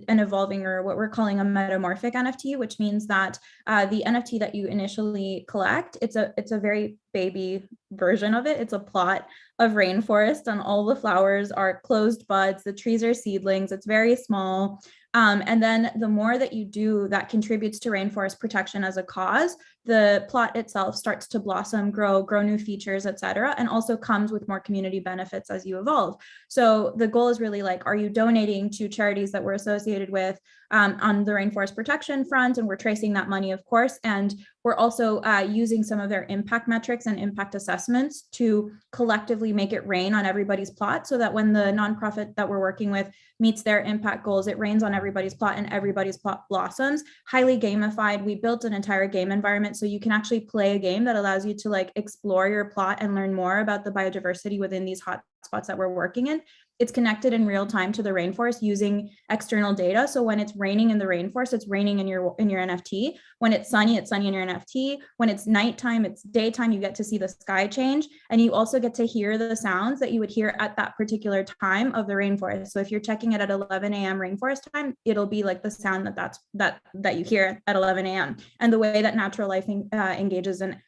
evolving, or what we're calling a metamorphic NFT, which means that the NFT that you initially collect, it's a very baby version of it. It's a plot of rainforest, and all the flowers are closed buds. The trees are seedlings. It's very small. And then the more that you do that contributes to rainforest protection as a cause, the plot itself starts to blossom, grow new features, et cetera, and also comes with more community benefits as you evolve. So the goal is really like, are you donating to charities that we're associated with on the rainforest protection front? And we're tracing that money, of course. And we're also using some of their impact metrics and impact assessments to collectively make it rain on everybody's plot, so that when the nonprofit that we're working with meets their impact goals, it rains on everybody's plot and everybody's plot blossoms. Highly gamified. We built an entire game environment, so you can actually play a game that allows you to like explore your plot and learn more about the biodiversity within these hotspots that we're working in. it's connected in real time to the rainforest using external data. So when it's raining in the rainforest, it's raining in your NFT. When it's sunny in your NFT. When it's nighttime, it's daytime, you get to see the sky change. And you also get to hear the sounds that you would hear at that particular time of the rainforest. So if you're checking it at 11 a.m. rainforest time, it'll be like the sound that you hear at 11 a.m. and the way that natural life engages in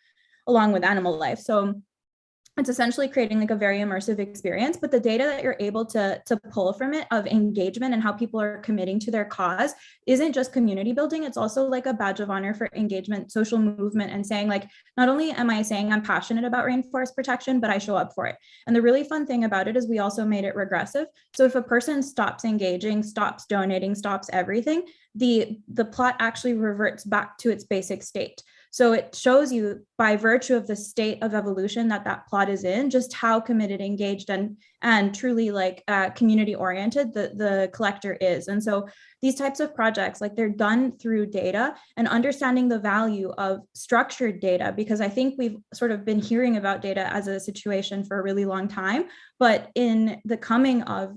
along with animal life. So it's essentially creating like a very immersive experience, but the data that you're able to pull from it of engagement and how people are committing to their cause isn't just community building. It's also like a badge of honor for engagement, social movement, and saying like, not only am I saying I'm passionate about rainforest protection, but I show up for it. And the really fun thing about it is we also made it regressive. So if a person stops engaging, stops donating, stops everything, the plot actually reverts back to its basic state. So it shows you by virtue of the state of evolution that plot is in, just how committed, engaged, and truly like community oriented the collector is. And so these types of projects, like they're done through data and understanding the value of structured data, because I think we've sort of been hearing about data as a situation for a really long time, but in the coming of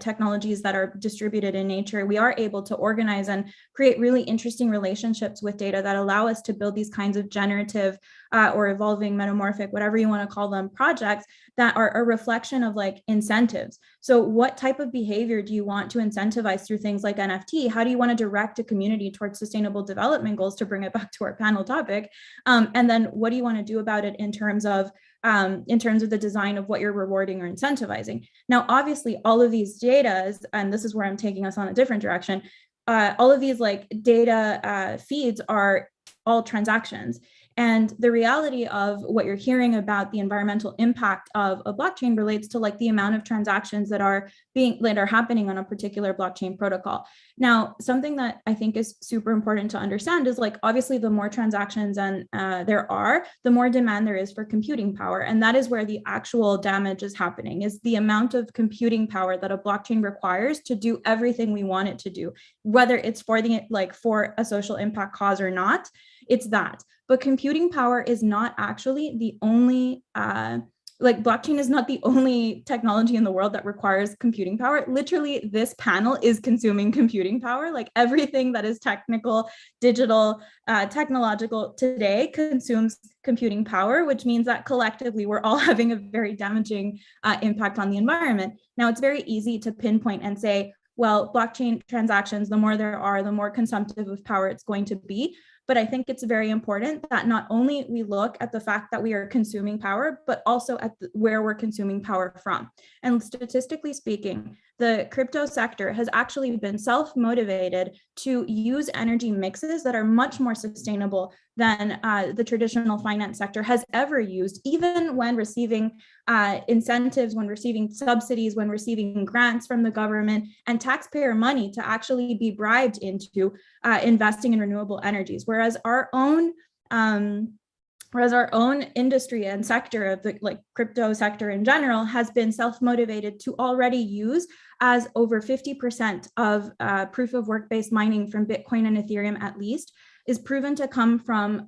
technologies that are distributed in nature, we are able to organize and create really interesting relationships with data that allow us to build these kinds of generative or evolving, metamorphic, whatever you want to call them, projects that are a reflection of like incentives. So what type of behavior do you want to incentivize through things like NFT? How do you want to direct a community towards sustainable development goals, to bring it back to our panel topic? And then what do you want to do about it in terms of the design of what you're rewarding or incentivizing? Now, obviously, all of these data, and this is where I'm taking us on a different direction, all of these like data feeds are all transactions. And the reality of what you're hearing about the environmental impact of a blockchain relates to like the amount of transactions that are happening on a particular blockchain protocol. Now, something that I think is super important to understand is like, obviously, the more transactions and there are, the more demand there is for computing power. And that is where the actual damage is happening, is the amount of computing power that a blockchain requires to do everything we want it to do, whether it's for a social impact cause or not. It's that. But computing power is not actually the only, blockchain is not the only technology in the world that requires computing power. Literally, this panel is consuming computing power. Like everything that is technical, digital, technological today consumes computing power, which means that collectively we're all having a very damaging impact on the environment. Now, it's very easy to pinpoint and say, well, blockchain transactions, the more there are, the more consumptive of power it's going to be. But I think it's very important that not only we look at the fact that we are consuming power, but also at where we're consuming power from. And statistically speaking, the crypto sector has actually been self-motivated to use energy mixes that are much more sustainable than the traditional finance sector has ever used, even when receiving incentives, when receiving subsidies, when receiving grants from the government and taxpayer money to actually be bribed into investing in renewable energies. Whereas our own industry and sector of the crypto sector in general has been self-motivated to already use, as over 50% of proof of work-based mining from Bitcoin and Ethereum at least is proven to come from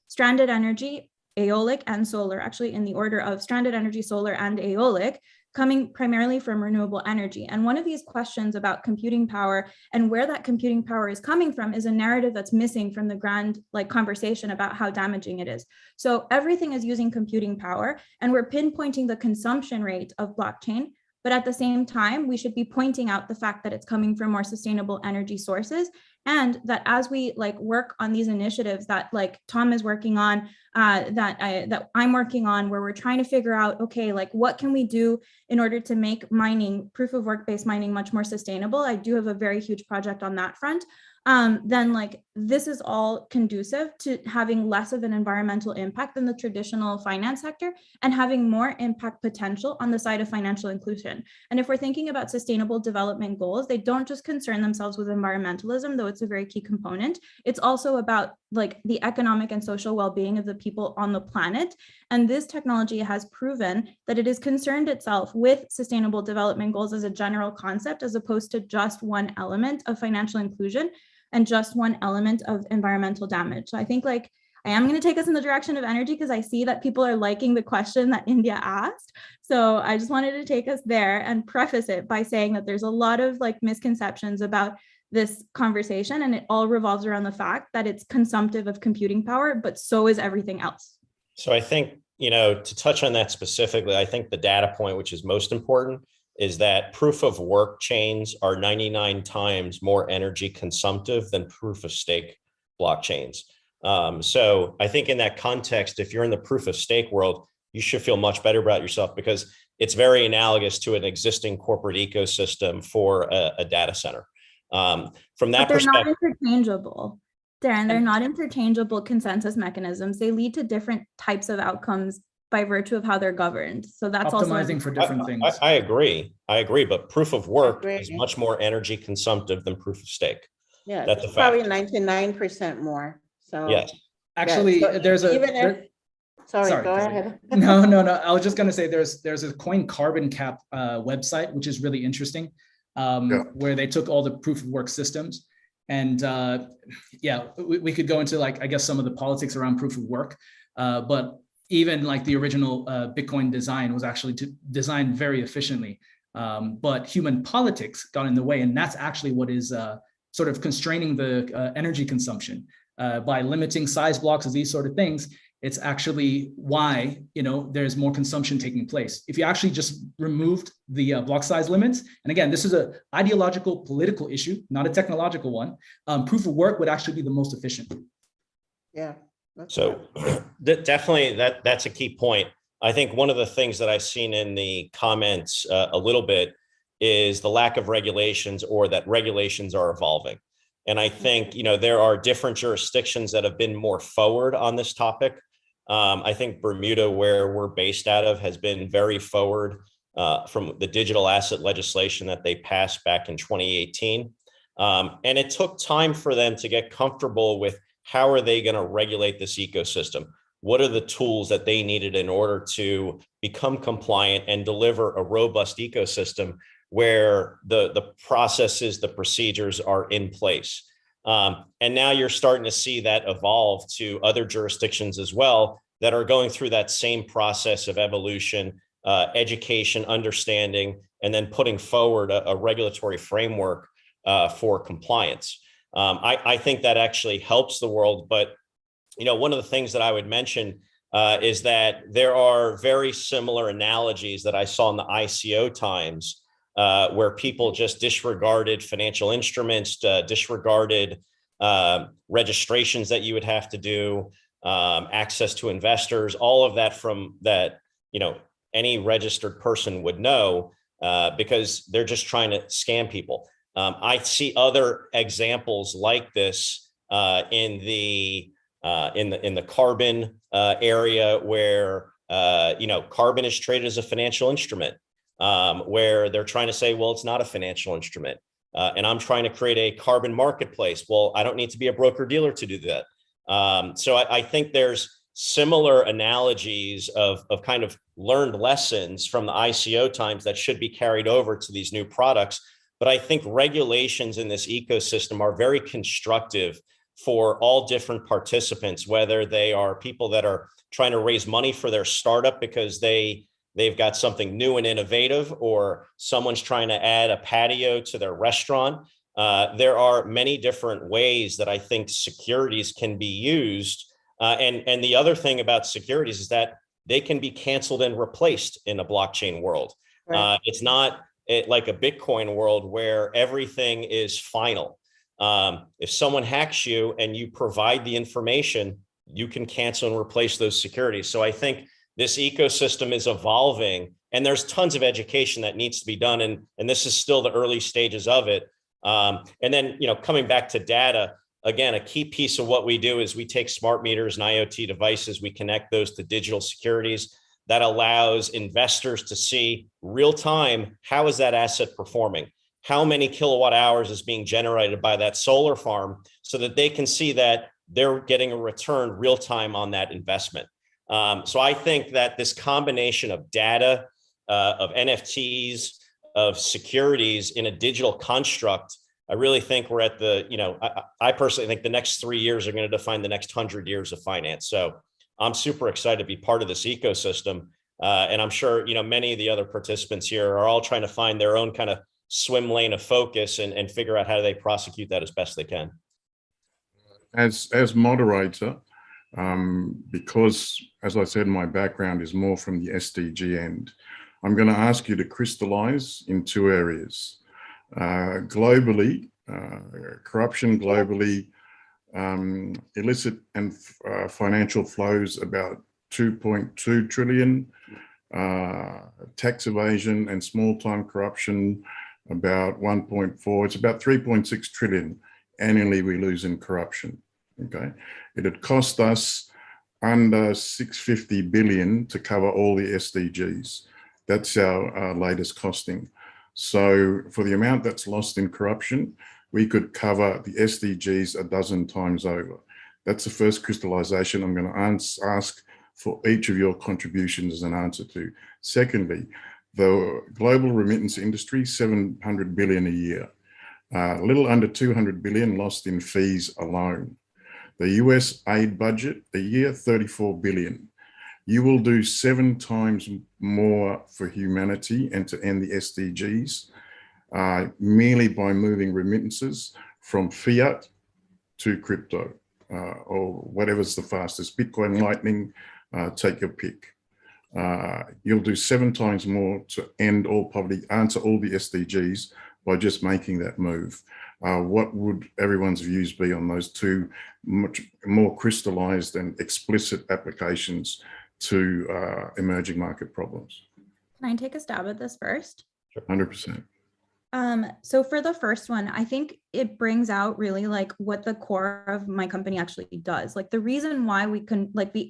stranded energy, aeolic and solar, actually in the order of stranded energy, solar, and aeolic, coming primarily from renewable energy. And one of these questions about computing power and where that computing power is coming from is a narrative that's missing from the grand conversation about how damaging it is. So everything is using computing power, and we're pinpointing the consumption rate of blockchain. But at the same time, we should be pointing out the fact that it's coming from more sustainable energy sources, and that as we work on these initiatives that Tom is working on, that I'm working on, where we're trying to figure out, okay, what can we do in order to make mining, proof of work-based mining, much more sustainable. I do have a very huge project on that front. Then this is all conducive to having less of an environmental impact than the traditional finance sector and having more impact potential on the side of financial inclusion. And if we're thinking about sustainable development goals, they don't just concern themselves with environmentalism, though it's a very key component. It's also about the economic and social well-being of the people on the planet. And this technology has proven that it is concerned itself with sustainable development goals as a general concept, as opposed to just one element of financial inclusion and just one element of environmental damage. So I think I am going to take us in the direction of energy because I see that people are liking the question that India asked. So I just wanted to take us there and preface it by saying that there's a lot of like misconceptions about this conversation, and it all revolves around the fact that it's consumptive of computing power, but so is everything else. So I think, to touch on that specifically, I think the data point, which is most important, is that proof of work chains are 99 times more energy consumptive than proof of stake blockchains. So I think in that context, if you're in the proof of stake world, you should feel much better about yourself because it's very analogous to an existing corporate ecosystem for a data center. From that perspective, not interchangeable. Darren, they're not interchangeable consensus mechanisms. They lead to different types of outcomes by virtue of how they're governed. So that's optimizing also for different things. I agree, but proof of work is much more energy consumptive than proof of stake. Yeah, that's it's a fact. probably 99% more. So yes, actually, yeah, so there's a. even if, sorry, go ahead. No. I was just going to say there's a coin carbon cap website, which is really interesting, where they took all the proof of work systems. And we could go into like, I guess, some of the politics around proof of work, but even like the original Bitcoin design was actually designed very efficiently, but human politics got in the way. And that's actually what is sort of constraining the energy consumption by limiting size blocks of these sort of things. It's actually why, there's more consumption taking place. If you actually just removed the block size limits, and again, this is an ideological political issue, not a technological one, proof of work would actually be the most efficient. Yeah. So definitely that's a key point. I think one of the things that I've seen in the comments a little bit is the lack of regulations, or that regulations are evolving. And I think, there are different jurisdictions that have been more forward on this topic. I think Bermuda, where we're based out of, has been very forward from the digital asset legislation that they passed back in 2018. And it took time for them to get comfortable with how are they going to regulate this ecosystem? What are the tools that they needed in order to become compliant and deliver a robust ecosystem where the processes, the procedures are in place? And now you're starting to see that evolve to other jurisdictions as well that are going through that same process of evolution, education, understanding, and then putting forward a regulatory framework for compliance. I think that actually helps the world. But, one of the things that I would mention is that there are very similar analogies that I saw in the ICO times where people just disregarded financial instruments, disregarded registrations that you would have to do, access to investors, all of that from that, any registered person would know because they're just trying to scam people. I see other examples like this in the carbon area where carbon is traded as a financial instrument, where they're trying to say, well, it's not a financial instrument, and I'm trying to create a carbon marketplace. Well, I don't need to be a broker dealer to do that. So I think there's similar analogies of kind of learned lessons from the ICO times that should be carried over to these new products. But I think regulations in this ecosystem are very constructive for all different participants, whether they are people that are trying to raise money for their startup because they've got something new and innovative, or someone's trying to add a patio to their restaurant. There are many different ways that I think securities can be used. And the other thing about securities is that they can be canceled and replaced in a blockchain world. Right. It's not like a Bitcoin world where everything is final. If someone hacks you and you provide the information, you can cancel and replace those securities. So I think this ecosystem is evolving, and there's tons of education that needs to be done. And this is still the early stages of it. And then, coming back to data, again, a key piece of what we do is we take smart meters and IoT devices, we connect those to digital securities. That allows investors to see real time, how is that asset performing? How many kilowatt hours is being generated by that solar farm, so that they can see that they're getting a return real time on that investment. So I think that this combination of data, of NFTs, of securities in a digital construct I really think we're at the, I personally think the next 3 years are going to define the next 100 years of finance. So I'm super excited to be part of this ecosystem. And I'm sure, many of the other participants here are all trying to find their own kind of swim lane of focus and figure out how they prosecute that as best they can. As moderator, because, as I said, my background is more from the SDG end, I'm going to ask you to crystallize in two areas. Globally, corruption globally, illicit and financial flows about 2.2 trillion, tax evasion and small-time corruption about 1.4, it's about 3.6 trillion annually we lose in corruption, okay? It had cost us under 650 billion to cover all the SDGs. That's our latest costing. So for the amount that's lost in corruption, we could cover the SDGs a dozen times over. That's the first crystallization I'm going to ask for each of your contributions as an answer to. Secondly, the global remittance industry, 700 billion a year, a little under 200 billion lost in fees alone. The US aid budget a year, 34 billion. You will do 7 times more for humanity and to end the SDGs merely by moving remittances from fiat to crypto or whatever's the fastest, Bitcoin, Lightning, take your pick. You'll do 7 times more to end all poverty, answer all the SDGs by just making that move. What would everyone's views be on those two much more crystallized and explicit applications to emerging market problems? Can I take a stab at this first? 100%. So for the first one, I think it brings out really like what the core of my company actually does. Like the reason why we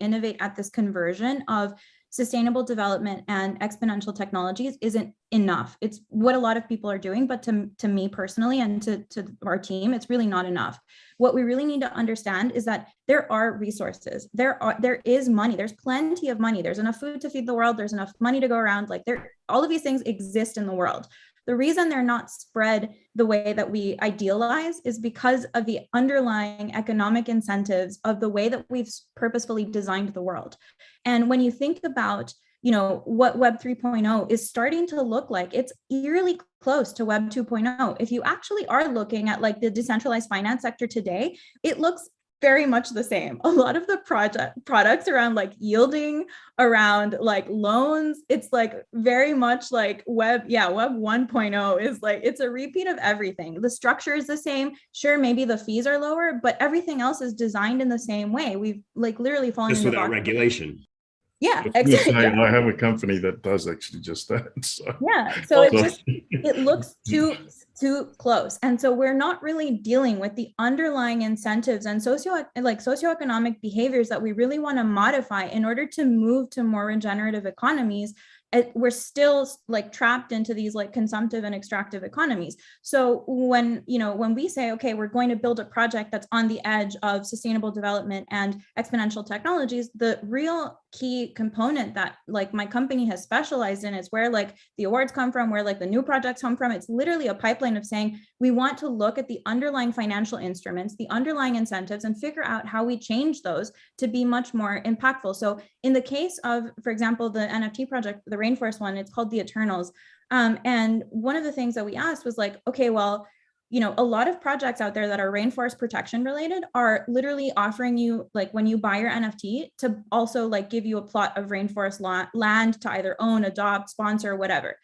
innovate at this conversion of sustainable development and exponential technologies isn't enough. It's what a lot of people are doing, but to me personally and to our team, it's really not enough. What we really need to understand is that there are resources, there is money, there's plenty of money, there's enough food to feed the world, there's enough money to go around, all of these things exist in the world. The reason they're not spread the way that we idealize is because of the underlying economic incentives of the way that we've purposefully designed the world. And when you think about, what Web 3.0 is starting to look like, it's eerily close to Web 2.0. If you actually are looking at the decentralized finance sector today, it looks very much the same. A lot of the products around yielding, around loans, it's very much Web 1.0 is it's a repeat of everything. The structure is the same. Sure, maybe the fees are lower, but everything else is designed in the same way. We've literally fallen just into without regulation. Yeah, exactly. I have a company that does actually just that. So. Yeah, so it looks too close, and so we're not really dealing with the underlying incentives and socioeconomic behaviors that we really want to modify in order to move to more regenerative economies. We're still trapped into these consumptive and extractive economies. So when we say, okay, we're going to build a project that's on the edge of sustainable development and exponential technologies, the real key component that my company has specialized in is where the awards come from, where the new projects come from. It's literally a pipeline of saying we want to look at the underlying financial instruments, the underlying incentives, and figure out how we change those to be much more impactful. So in the case of, for example, the NFT project, the rainforest one, it's called the Eternals. And one of the things that we asked was okay, well, a lot of projects out there that are rainforest protection related are literally offering you, when you buy your NFT, to also give you a plot of rainforest land to either own, adopt, sponsor, or whatever.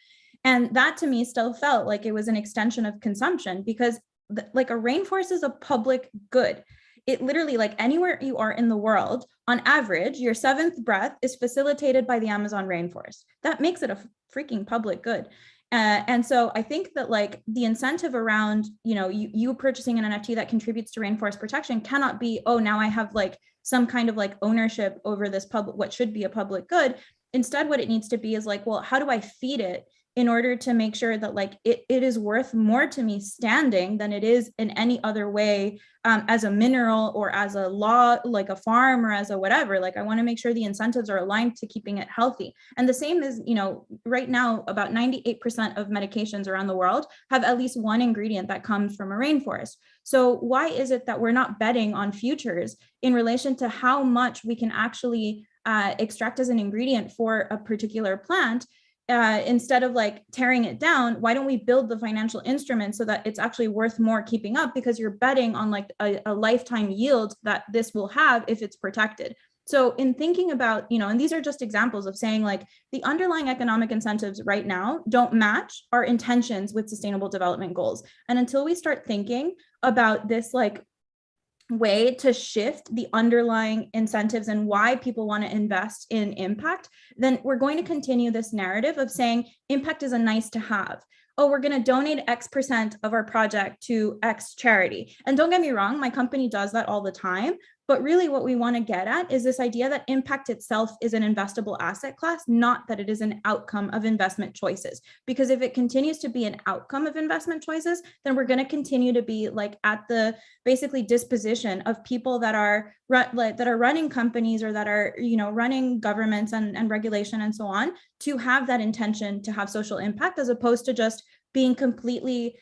And that to me still felt like it was an extension of consumption, because a rainforest is a public good. It literally, anywhere you are in the world, on average, your 7th breath is facilitated by the Amazon rainforest. That makes it a freaking public good. And so I think that the incentive around, you purchasing an NFT that contributes to rainforest protection cannot be, oh, now I have some kind of ownership over this what should be a public good. Instead, what it needs to be is well, how do I feed it in order to make sure that like it is worth more to me standing than it is in any other way, as a mineral or as a law, like a farm or as a whatever. Like I want to make sure the incentives are aligned to keeping it healthy. And the same is, you know, right now about 98% of medications around the world have at least one ingredient that comes from a rainforest. So why is it that we're not betting on futures in relation to how much we can actually extract as an ingredient for a particular plant? Instead of like tearing it down, why don't we build the financial instruments so that it's actually worth more keeping up, because you're betting on like a lifetime yield that this will have if it's protected. So in thinking about, you know, and these are just examples of saying like the underlying economic incentives right now don't match our intentions with sustainable development goals. And until we start thinking about this like way to shift the underlying incentives and why people want to invest in impact, then we're going to continue this narrative of saying impact is a nice to have. Oh, we're going to donate X% of our project to X charity. And don't get me wrong, my company does that all the time. But really what we want to get at is this idea that impact itself is an investable asset class, not that it is an outcome of investment choices. Because if it continues to be an outcome of investment choices, then we're going to continue to be like at the basically disposition of people that are running companies or that are, you know, running governments and regulation and so on, to have that intention to have social impact, as opposed to just being completely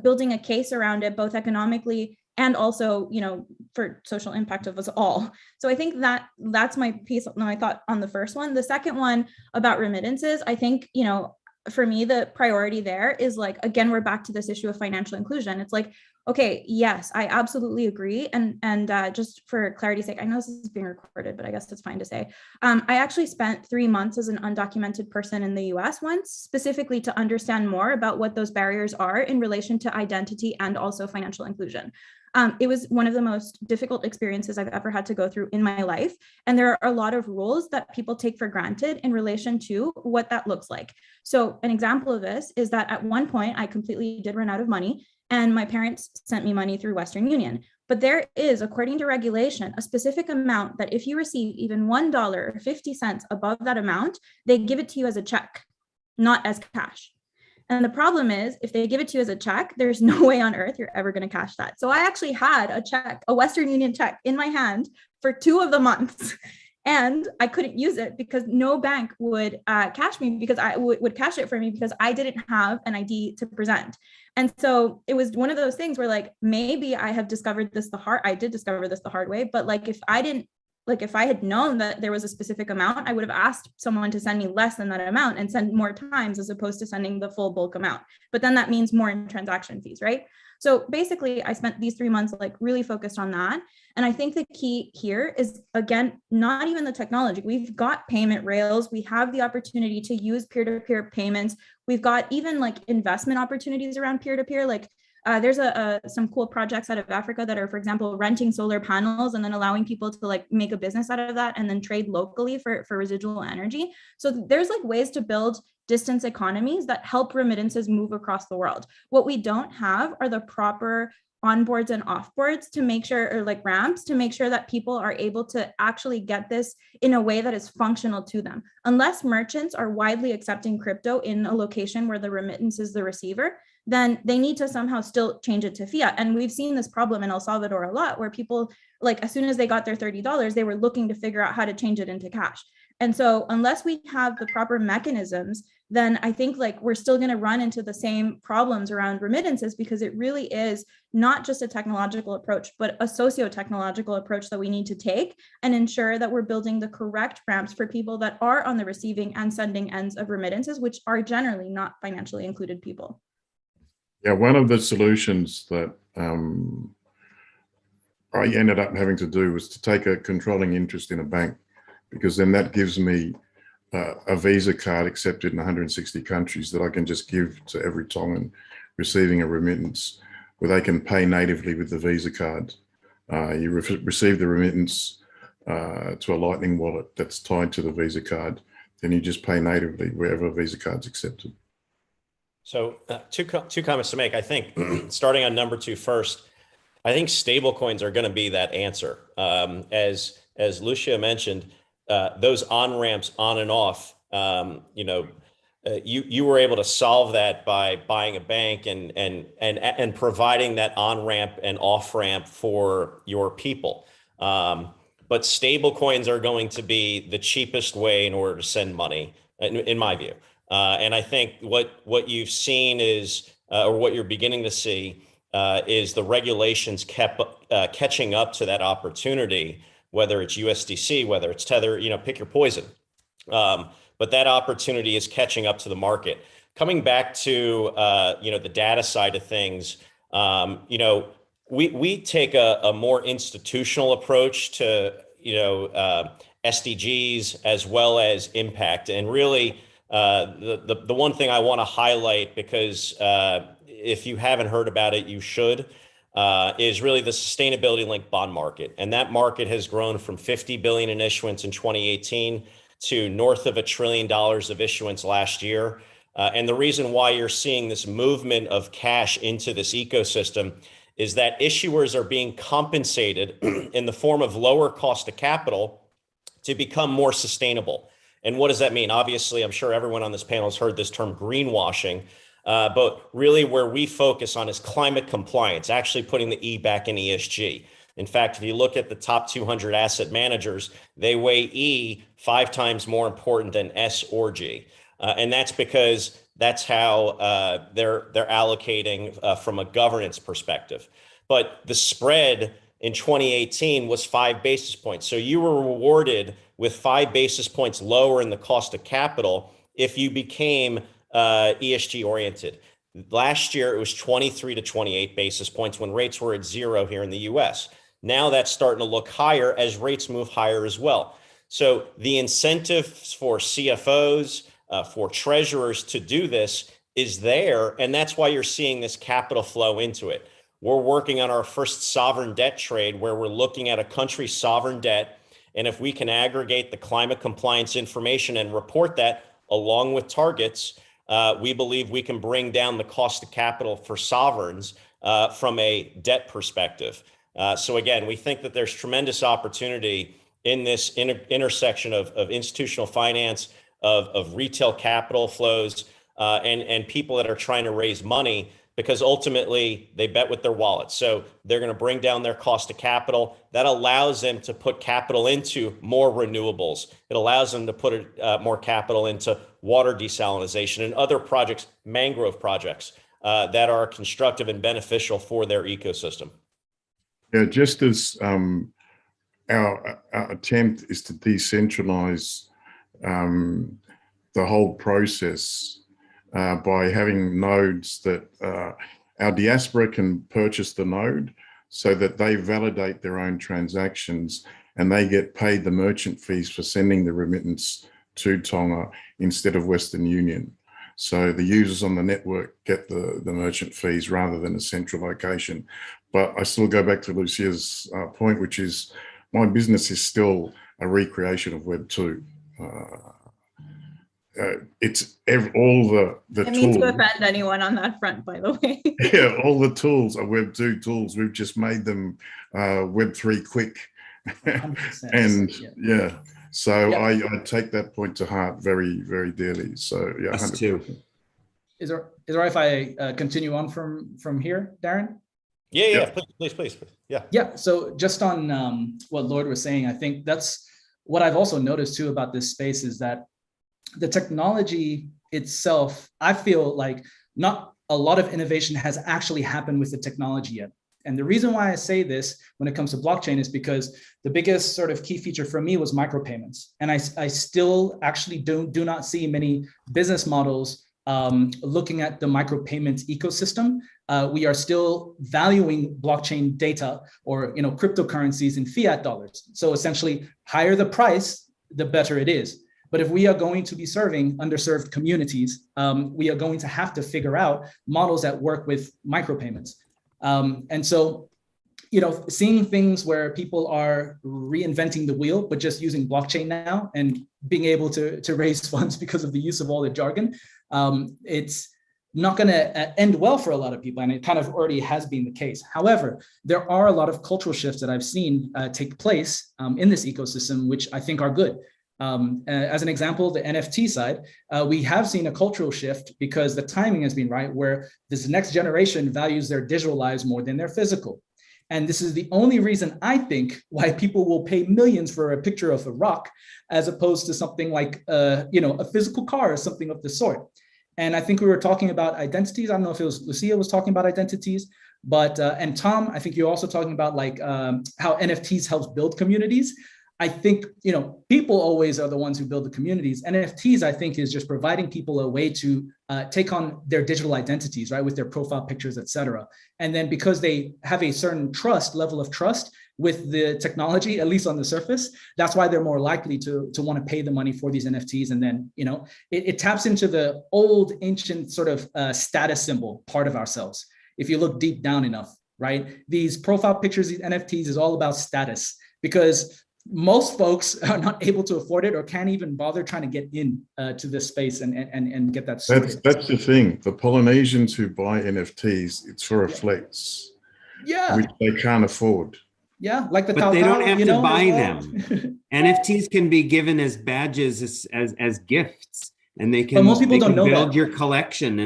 building a case around it, both economically and also, you know, for social impact of us all. So I think that that's my piece, my thought on the first one. The second one about remittances, I think, you know, for me, the priority there is like, again, we're back to this issue of financial inclusion. It's like, okay, yes, I absolutely agree. And just for clarity's sake, I know this is being recorded, but I guess it's fine to say. I actually spent 3 months as an undocumented person in the US once, specifically to understand more about what those barriers are in relation to identity and also financial inclusion. It was one of the most difficult experiences I've ever had to go through in my life. And there are a lot of rules that people take for granted in relation to what that looks like. So an example of this is that at one point, I completely did run out of money, and my parents sent me money through Western Union. But there is, according to regulation, a specific amount that if you receive even $1 or 50 cents above that amount, they give it to you as a check, not as cash. And the problem is, if they give it to you as a check, there's no way on earth you're ever going to cash that. So I actually had a check, a Western Union check in my hand for 2 of the months. And I couldn't use it because no bank would cash me, because I would cash it for me, because I didn't have an ID to present. And so it was one of those things where like, maybe I did discover this the hard way, but like, if I had known that there was a specific amount, I would have asked someone to send me less than that amount and send more times, as opposed to sending the full bulk amount. But then that means more in transaction fees, right? So basically, I spent these 3 months like really focused on that. And I think the key here is, again, not even the technology. We've got payment rails. We have the opportunity to use peer-to-peer payments. We've got even like investment opportunities around peer-to-peer, like there's some cool projects out of Africa that are, for example, renting solar panels and then allowing people to like make a business out of that and then trade locally for residual energy. So there's like ways to build distance economies that help remittances move across the world. What we don't have are the proper onboards and offboards to make sure, or like ramps to make sure that people are able to actually get this in a way that is functional to them. Unless merchants are widely accepting crypto in a location where the remittance is the receiver, then they need to somehow still change it to fiat. And we've seen this problem in El Salvador a lot, where people, like, as soon as they got their $30, they were looking to figure out how to change it into cash. And so unless we have the proper mechanisms, then I think like we're still going to run into the same problems around remittances, because it really is not just a technological approach, but a socio-technological approach that we need to take and ensure that we're building the correct ramps for people that are on the receiving and sending ends of remittances, which are generally not financially included people. Yeah, one of the solutions that I ended up having to do was to take a controlling interest in a bank, because then that gives me a Visa card accepted in 160 countries that I can just give to every Tongan receiving a remittance, where they can pay natively with the Visa card. You receive the remittance to a Lightning wallet that's tied to the Visa card, then you just pay natively wherever Visa card's accepted. So two comments to make. I think starting on number 2 first, I think stable coins are going to be that answer. As Lucia mentioned, those on-ramps on and off, you were able to solve that by buying a bank and providing that on-ramp and off-ramp for your people. But stable coins are going to be the cheapest way in order to send money, in my view. And I think what you've seen is, or what you're beginning to see, is the regulations catching up to that opportunity, whether it's USDC, whether it's Tether, pick your poison. But that opportunity is catching up to the market. Coming back to the data side of things, we take a more institutional approach to SDGs as well as impact. And really, the one thing I want to highlight, because if you haven't heard about it, you should, is really the sustainability linked bond market. And that market has grown from 50 billion in issuance in 2018 to north of $1 trillion of issuance last year. And the reason why you're seeing this movement of cash into this ecosystem is that issuers are being compensated in the form of lower cost of capital to become more sustainable. And what does that mean? Obviously, I'm sure everyone on this panel has heard this term greenwashing, but really where we focus on is climate compliance, actually putting the E back in ESG. In fact, if you look at the top 200 asset managers, they weigh E 5 times more important than S or G. And that's because that's how they're allocating from a governance perspective. But the spread in 2018 was 5 basis points. So you were rewarded with 5 basis points lower in the cost of capital if you became ESG oriented. Last year, it was 23 to 28 basis points when rates were at 0 here in the US. Now that's starting to look higher as rates move higher as well. So the incentives for CFOs, for treasurers to do this is there, and that's why you're seeing this capital flow into it. We're working on our first sovereign debt trade where we're looking at a country's sovereign debt, and if we can aggregate the climate compliance information and report that along with targets, we believe we can bring down the cost of capital for sovereigns from a debt perspective. So again, we think that there's tremendous opportunity in this intersection of institutional finance, of retail capital flows, and people that are trying to raise money, because ultimately they bet with their wallets. So they're going to bring down their cost of capital. That allows them to put capital into more renewables. It allows them to put more capital into water desalination and other projects, mangrove projects, that are constructive and beneficial for their ecosystem. Yeah, just as our attempt is to decentralize the whole process by having nodes that our diaspora can purchase the node so that they validate their own transactions and they get paid the merchant fees for sending the remittance to Tonga instead of Western Union. So the users on the network get the merchant fees rather than a central location. But I still go back to Lucia's point, which is my business is still a recreation of Web 2. It's all the I tools. mean to offend anyone on that front, by the way. Yeah, all the tools are Web 2 tools. We've just made them Web 3 quick. And yeah, so I take that point to heart very, very dearly. So yeah, us too. Is it all right if I continue on from here, Darren? Yeah. Please. Yeah. So just on what Lord was saying, I think that's what I've also noticed too about this space is that the technology itself, I feel like not a lot of innovation has actually happened with the technology yet. And the reason why I say this when it comes to blockchain is because the biggest sort of key feature for me was micropayments. And I still actually do not see many business models looking at the micropayments ecosystem. We are still valuing blockchain data or cryptocurrencies in fiat dollars. So essentially, higher the price, the better it is. But if we are going to be serving underserved communities, we are going to have to figure out models that work with micropayments. And so, seeing things where people are reinventing the wheel, but just using blockchain now and being able to raise funds because of the use of all the jargon, it's not going to end well for a lot of people. And it kind of already has been the case. However, there are a lot of cultural shifts that I've seen take place in this ecosystem, which I think are good. As an example, the NFT side, we have seen a cultural shift because the timing has been right, where this next generation values their digital lives more than their physical. And this is the only reason I think why people will pay millions for a picture of a rock, as opposed to something like, a physical car or something of the sort. And I think we were talking about identities. I don't know if it was Lucia was talking about identities, but and Tom, I think you're also talking about like how NFTs helps build communities. I think, people always are the ones who build the communities. NFTs, I think, is just providing people a way to take on their digital identities, right, with their profile pictures, et cetera. And then because they have a certain level of trust with the technology, at least on the surface, that's why they're more likely to want to pay the money for these NFTs. And then, it taps into the old ancient sort of status symbol part of ourselves. If you look deep down enough, right, these profile pictures, these NFTs is all about status, because most folks are not able to afford it or can't even bother trying to get in to this space and get that sorted. That's the thing. The Polynesians who buy NFTs, it's for a flex, which they can't afford. Yeah, like but they don't have to buy them. NFTs can be given as badges, as gifts, and they can. But most people don't know build that. Your collection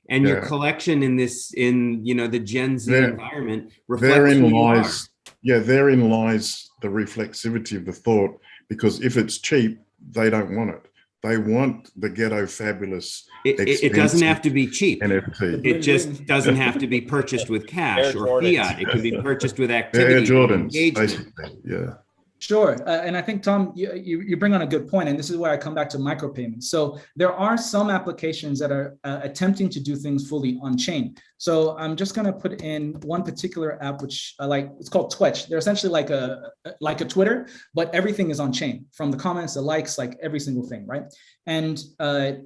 and your collection in the Gen Z environment reflects who you are. Therein lies the reflexivity of the thought, because if it's cheap, they don't want it. They want the ghetto fabulous. It doesn't have to be cheap. NFT. It just doesn't have to be purchased with cash Air or Jordans. fiat. It can be purchased with activity. Air Jordans, engagement. basically. Yeah. Sure. And I think, Tom, you bring on a good point, and this is where I come back to micropayments. So there are some applications that are attempting to do things fully on chain. So I'm just going to put in one particular app, which I like. It's called Twitch. They're essentially like a Twitter, but everything is on chain, from the comments, the likes, like every single thing, right? And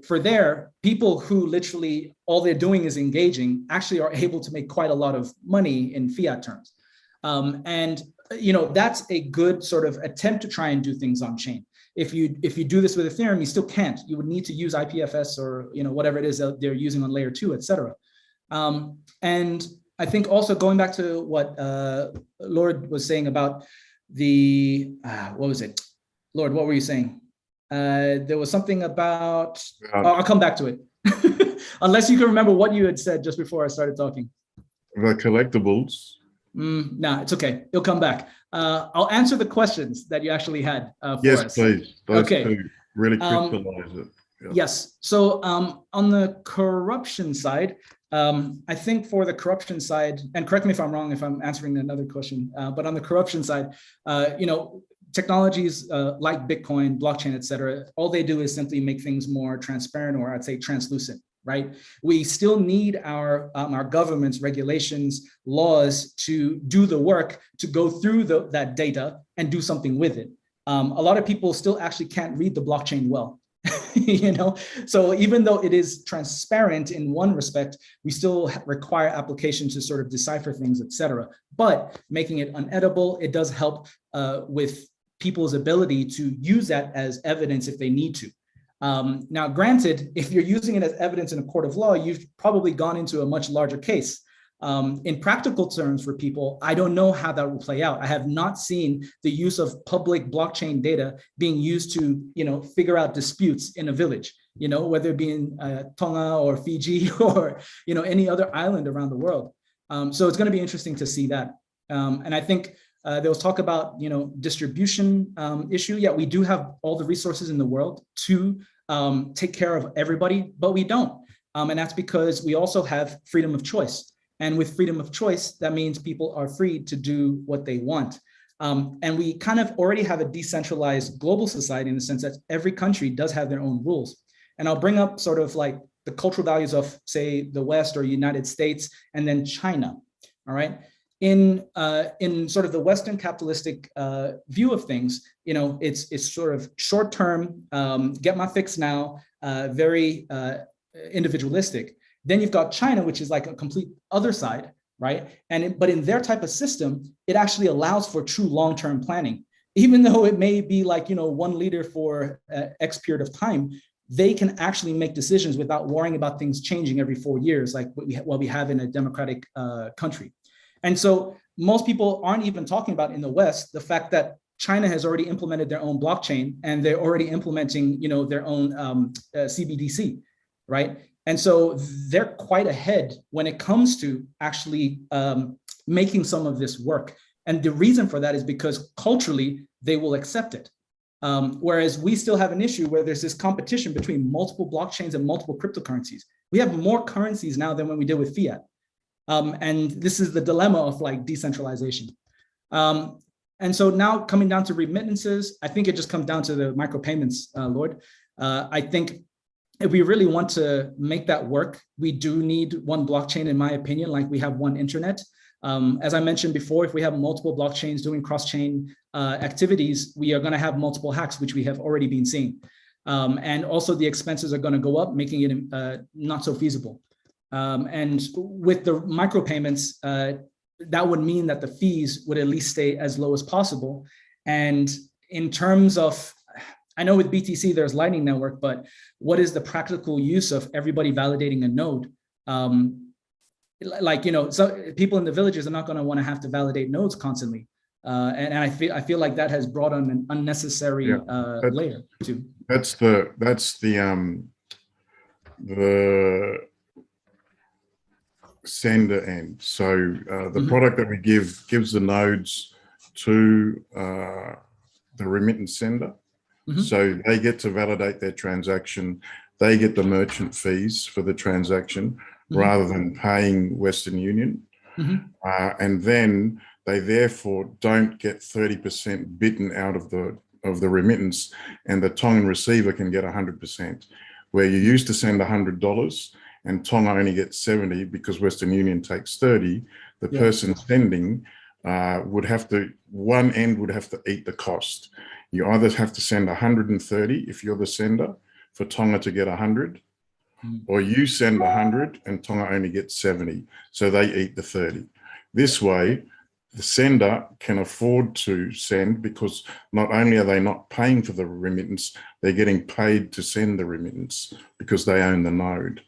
for there, people who literally all they're doing is engaging actually are able to make quite a lot of money in fiat terms. That's a good sort of attempt to try and do things on chain. If you do this with Ethereum, you still can't. You would need to use IPFS or whatever it is that they're using on layer 2, et cetera. And I think also going back to what Lord was saying about the what was it? Lord, what were you saying? There was something about. I'll come back to it, unless you can remember what you had said just before I started talking. The collectibles. No, it's okay. It'll come back. I'll answer the questions that you actually had for us. Yes, please. Those Okay. two really crystallize it. Yeah. Yes. So on the corruption side, I think for the corruption side, and correct me if I'm wrong if I'm answering another question, but on the corruption side, technologies like Bitcoin, blockchain, et cetera, all they do is simply make things more transparent, or I'd say translucent. Right? We still need our governments, regulations, laws to do the work to go through that data and do something with it. A lot of people still actually can't read the blockchain well, So even though it is transparent in one respect, we still require applications to sort of decipher things, et cetera. But making it unedible, it does help with people's ability to use that as evidence if they need to. Now, granted, if you're using it as evidence in a court of law, you've probably gone into a much larger case. In practical terms for people, I don't know how that will play out. I have not seen the use of public blockchain data being used to, figure out disputes in a village, whether it be in Tonga or Fiji or, any other island around the world. So it's going to be interesting to see that. And I think there was talk about, distribution issue. Yeah, we do have all the resources in the world to take care of everybody, but we don't. And that's because we also have freedom of choice. And with freedom of choice, that means people are free to do what they want. And we kind of already have a decentralized global society in the sense that every country does have their own rules. And I'll bring up sort of like the cultural values of, say, the West or United States, and then China, all right? In sort of the Western capitalistic view of things, it's sort of short-term, get my fix now, very individualistic. Then you've got China, which is like a complete other side, right? But in their type of system, it actually allows for true long-term planning. Even though it may be like, 1 leader for X period of time, they can actually make decisions without worrying about things changing every 4 years, like what we have in a democratic country. And so most people aren't even talking about in the West the fact that China has already implemented their own blockchain, and they're already implementing, their own CBDC, right? And so they're quite ahead when it comes to actually making some of this work. And the reason for that is because culturally, they will accept it. Whereas we still have an issue where there's this competition between multiple blockchains and multiple cryptocurrencies. We have more currencies now than when we did with fiat. And this is the dilemma of like decentralization. And so now coming down to remittances, I think it just comes down to the micropayments, Lord. I think if we really want to make that work, we do need one blockchain, in my opinion, like we have one internet. As I mentioned before, if we have multiple blockchains doing cross-chain activities, we are going to have multiple hacks, which we have already been seeing. And also the expenses are going to go up, making it not so feasible. And with the micropayments, that would mean that the fees would at least stay as low as possible. And in terms of, I know with BTC there's Lightning Network, but what is the practical use of everybody validating a node? So people in the villages are not going to want to have to validate nodes constantly. And I feel like that has brought on an unnecessary layer too. That's the sender end. So the product that we gives the nodes to the remittance sender. So they get to validate their transaction. They get the merchant fees for the transaction rather than paying Western Union. And then they therefore don't get 30% bitten out of the remittance, and the Tongan receiver can get 100%. Where you used to send $100 and Tonga only gets 70 because Western Union takes 30, the person sending one end would have to eat the cost. You either have to send 130 if you're the sender for Tonga to get 100, or you send 100 and Tonga only gets 70, so they eat the 30. This way, the sender can afford to send because not only are they not paying for the remittance, they're getting paid to send the remittance because they own the node.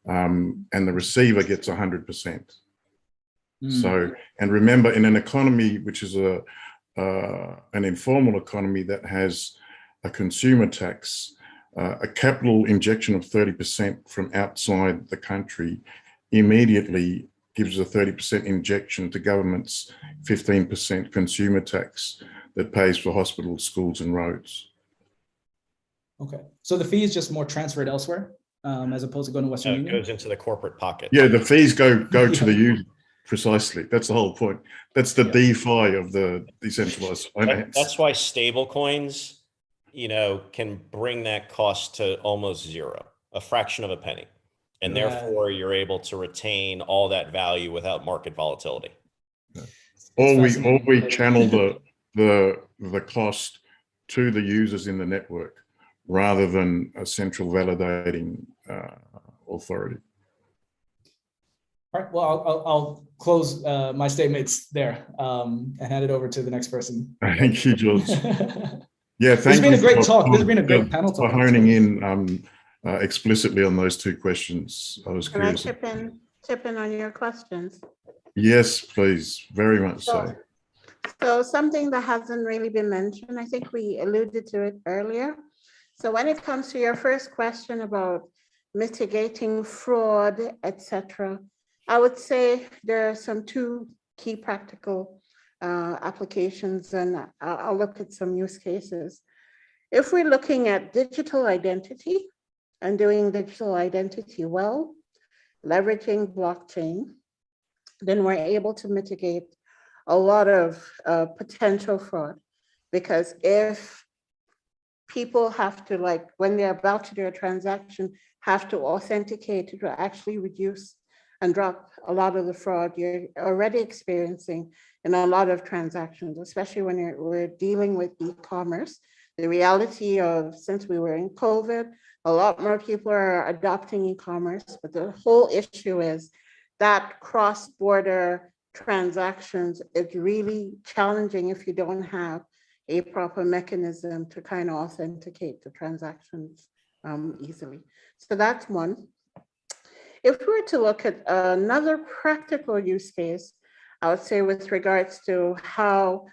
And the receiver gets 100%. So, and remember, in an economy which is an informal economy that has a consumer tax, a capital injection of 30% from outside the country immediately gives a 30% injection to government's 15% consumer tax that pays for hospitals, schools, and roads. Okay, so the fee is just more transferred elsewhere as opposed to going to Western Union? It goes into the corporate pocket. Yeah, the fees go to the user. Precisely. That's the whole point. That's the DeFi of the decentralized finance. That's why stable coins, can bring that cost to almost zero, a fraction of a penny. And therefore you're able to retain all that value without market volatility. Or we channel the cost to the users in the network rather than a central validating authority. All right, well, I'll close my statements there and hand it over to the next person. Thank you, George. Yeah, thank you. It's been a great talk. This has been a great panel talk. For honing in explicitly on those two questions. I was curious. Can I chip in on your questions? Yes, please. Very much so. So something that hasn't really been mentioned, I think we alluded to it earlier. So when it comes to your first question about mitigating fraud, etc., I would say there are some two key practical applications, and I'll look at some use cases. If we're looking at digital identity and doing digital identity well, leveraging blockchain, then we're able to mitigate a lot of potential fraud. Because if people have to, like, when they're about to do a transaction, have to authenticate, it will actually reduce and drop a lot of the fraud you're already experiencing in a lot of transactions, especially when we're dealing with e-commerce. The reality of, since we were in COVID, a lot more people are adopting e-commerce, but the whole issue is that cross-border transactions is really challenging if you don't have a proper mechanism to kind of authenticate the transactions easily. So that's one. If we were to look at another practical use case, I would say with regards to how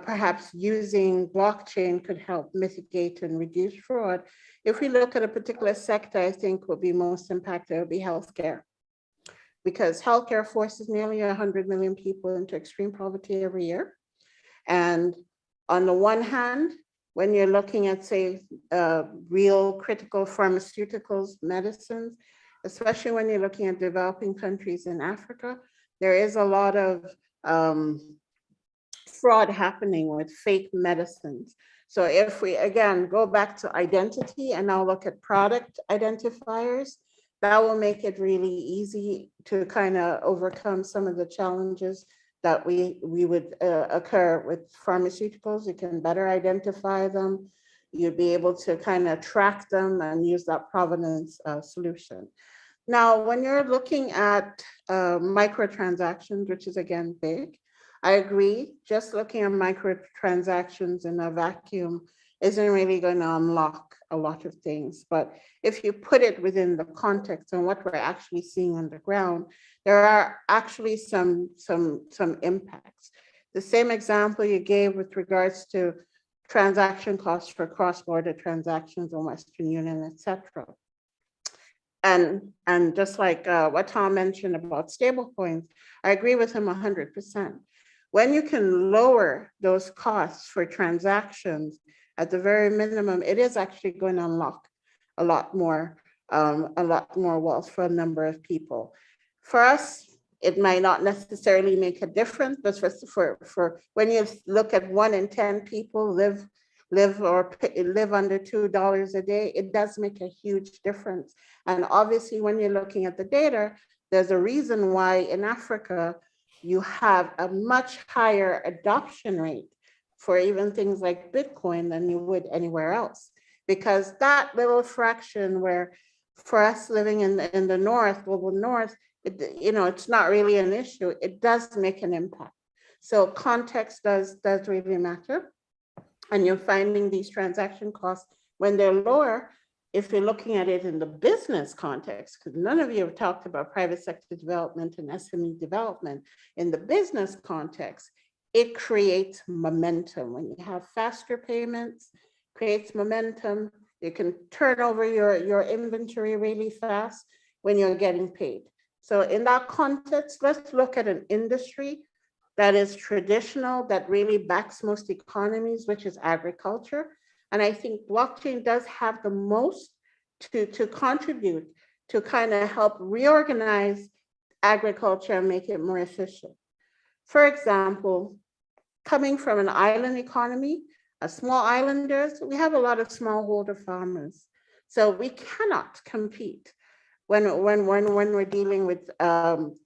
perhaps using blockchain could help mitigate and reduce fraud. If we look at a particular sector, I think will be most impacted will be healthcare, because healthcare forces nearly 100 million people into extreme poverty every year. And on the one hand, when you're looking at, say, real critical pharmaceuticals, medicines, especially when you're looking at developing countries in Africa, there is a lot of fraud happening with fake medicines. So if we, again, go back to identity and now look at product identifiers, that will make it really easy to kind of overcome some of the challenges that we would occur with pharmaceuticals. You can better identify them. You'd be able to kind of track them and use that provenance solution. Now, when you're looking at microtransactions, which is again big, I agree, just looking at microtransactions in a vacuum isn't really going to unlock a lot of things. But if you put it within the context and what we're actually seeing on the ground, there are actually some impacts. The same example you gave with regards to transaction costs for cross-border transactions in Western Union, et cetera. And just like what Tom mentioned about stablecoins, I agree with him 100%. When you can lower those costs for transactions at the very minimum, it is actually going to unlock a lot more wealth for a number of people. For us, it might not necessarily make a difference, but for when you look at 1 in 10 people live under $2 a day, it does make a huge difference. And obviously, when you're looking at the data, there's a reason why in Africa, you have a much higher adoption rate for even things like Bitcoin than you would anywhere else. Because that little fraction where for us living in the North, global North, it's not really an issue. It does make an impact. So context does really matter. And you're finding these transaction costs when they're lower, if you're looking at it in the business context, because none of you have talked about private sector development and SME development. In the business context, it creates momentum. When you have faster payments, creates momentum. You can turn over your inventory really fast when you're getting paid. So in that context, let's look at an industry that is traditional, that really backs most economies, which is agriculture. And I think blockchain does have the most to contribute to kind of help reorganize agriculture and make it more efficient. For example, coming from an island economy, small islanders, we have a lot of smallholder farmers. So we cannot compete when we're dealing with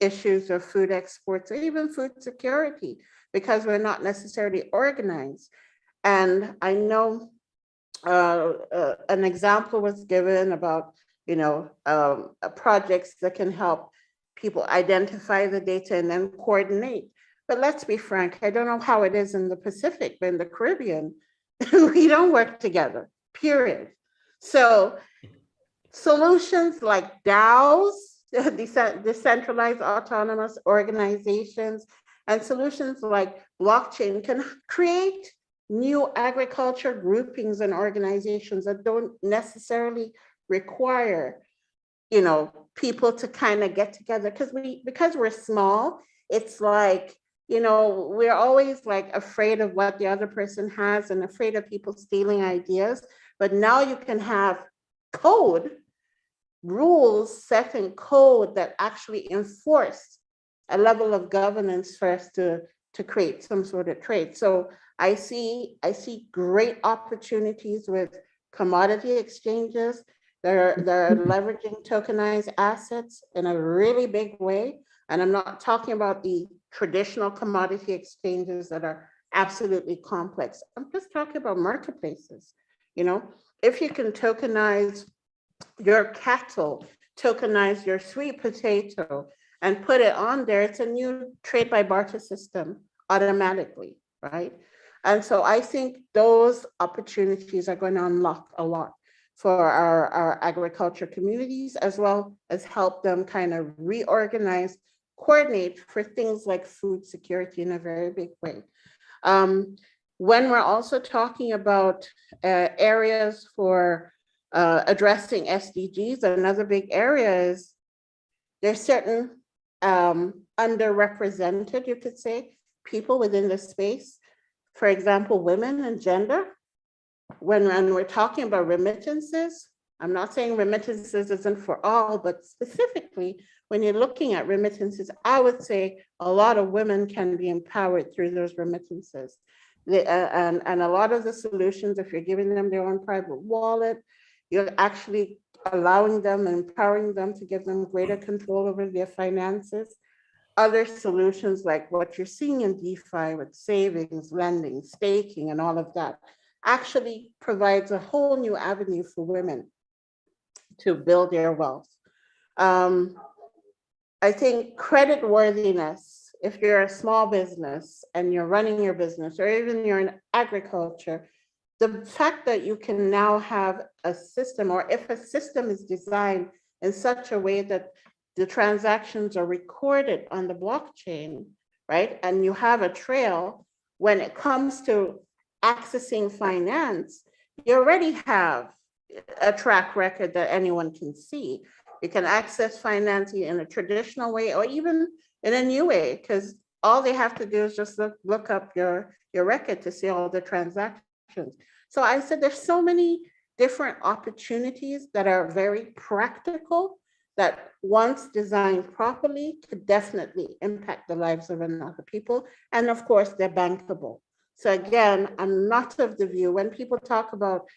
issues of food exports or even food security, because we're not necessarily organized. And I know an example was given about, projects that can help people identify the data and then coordinate. But let's be frank, I don't know how it is in the Pacific, but in the Caribbean, we don't work together, period. So solutions like DAOs, decentralized autonomous organizations, and solutions like blockchain can create new agriculture groupings and organizations that don't necessarily require, people to kind of get together, because we're small. It's like, we're always like afraid of what the other person has and afraid of people stealing ideas. But now you can have rules set in code that actually enforce a level of governance for us to create some sort of trade. So I see great opportunities with commodity exchanges. They're leveraging tokenized assets in a really big way. And I'm not talking about the traditional commodity exchanges that are absolutely complex. I'm just talking about marketplaces. If you can tokenize your cattle, tokenize your sweet potato, and put it on there, it's a new trade by barter system automatically, right? And so I think those opportunities are going to unlock a lot for our agriculture communities, as well as help them kind of reorganize, coordinate for things like food security in a very big way. When we're also talking about areas for addressing SDGs, another big area is there's certain underrepresented, you could say, people within the space. For example, women and gender. When we're talking about remittances, I'm not saying remittances isn't for all, but specifically when you're looking at remittances, I would say a lot of women can be empowered through those remittances. And a lot of the solutions, if you're giving them their own private wallet, you're actually allowing them and empowering them to give them greater control over their finances. Other solutions like what you're seeing in DeFi with savings, lending, staking, and all of that actually provides a whole new avenue for women to build their wealth. I think credit worthiness, if you're a small business and you're running your business, or even you're in agriculture, the fact that you can now have a system, or if a system is designed in such a way that the transactions are recorded on the blockchain, right? And you have a trail when it comes to accessing finance, you already have a track record that anyone can see. You can access financing in a traditional way or even in a new way, because all they have to do is just look up your record to see all the transactions. So I said there's so many different opportunities that are very practical that once designed properly could definitely impact the lives of other people. And of course, they're bankable. So again, I'm not of the view when people talk about,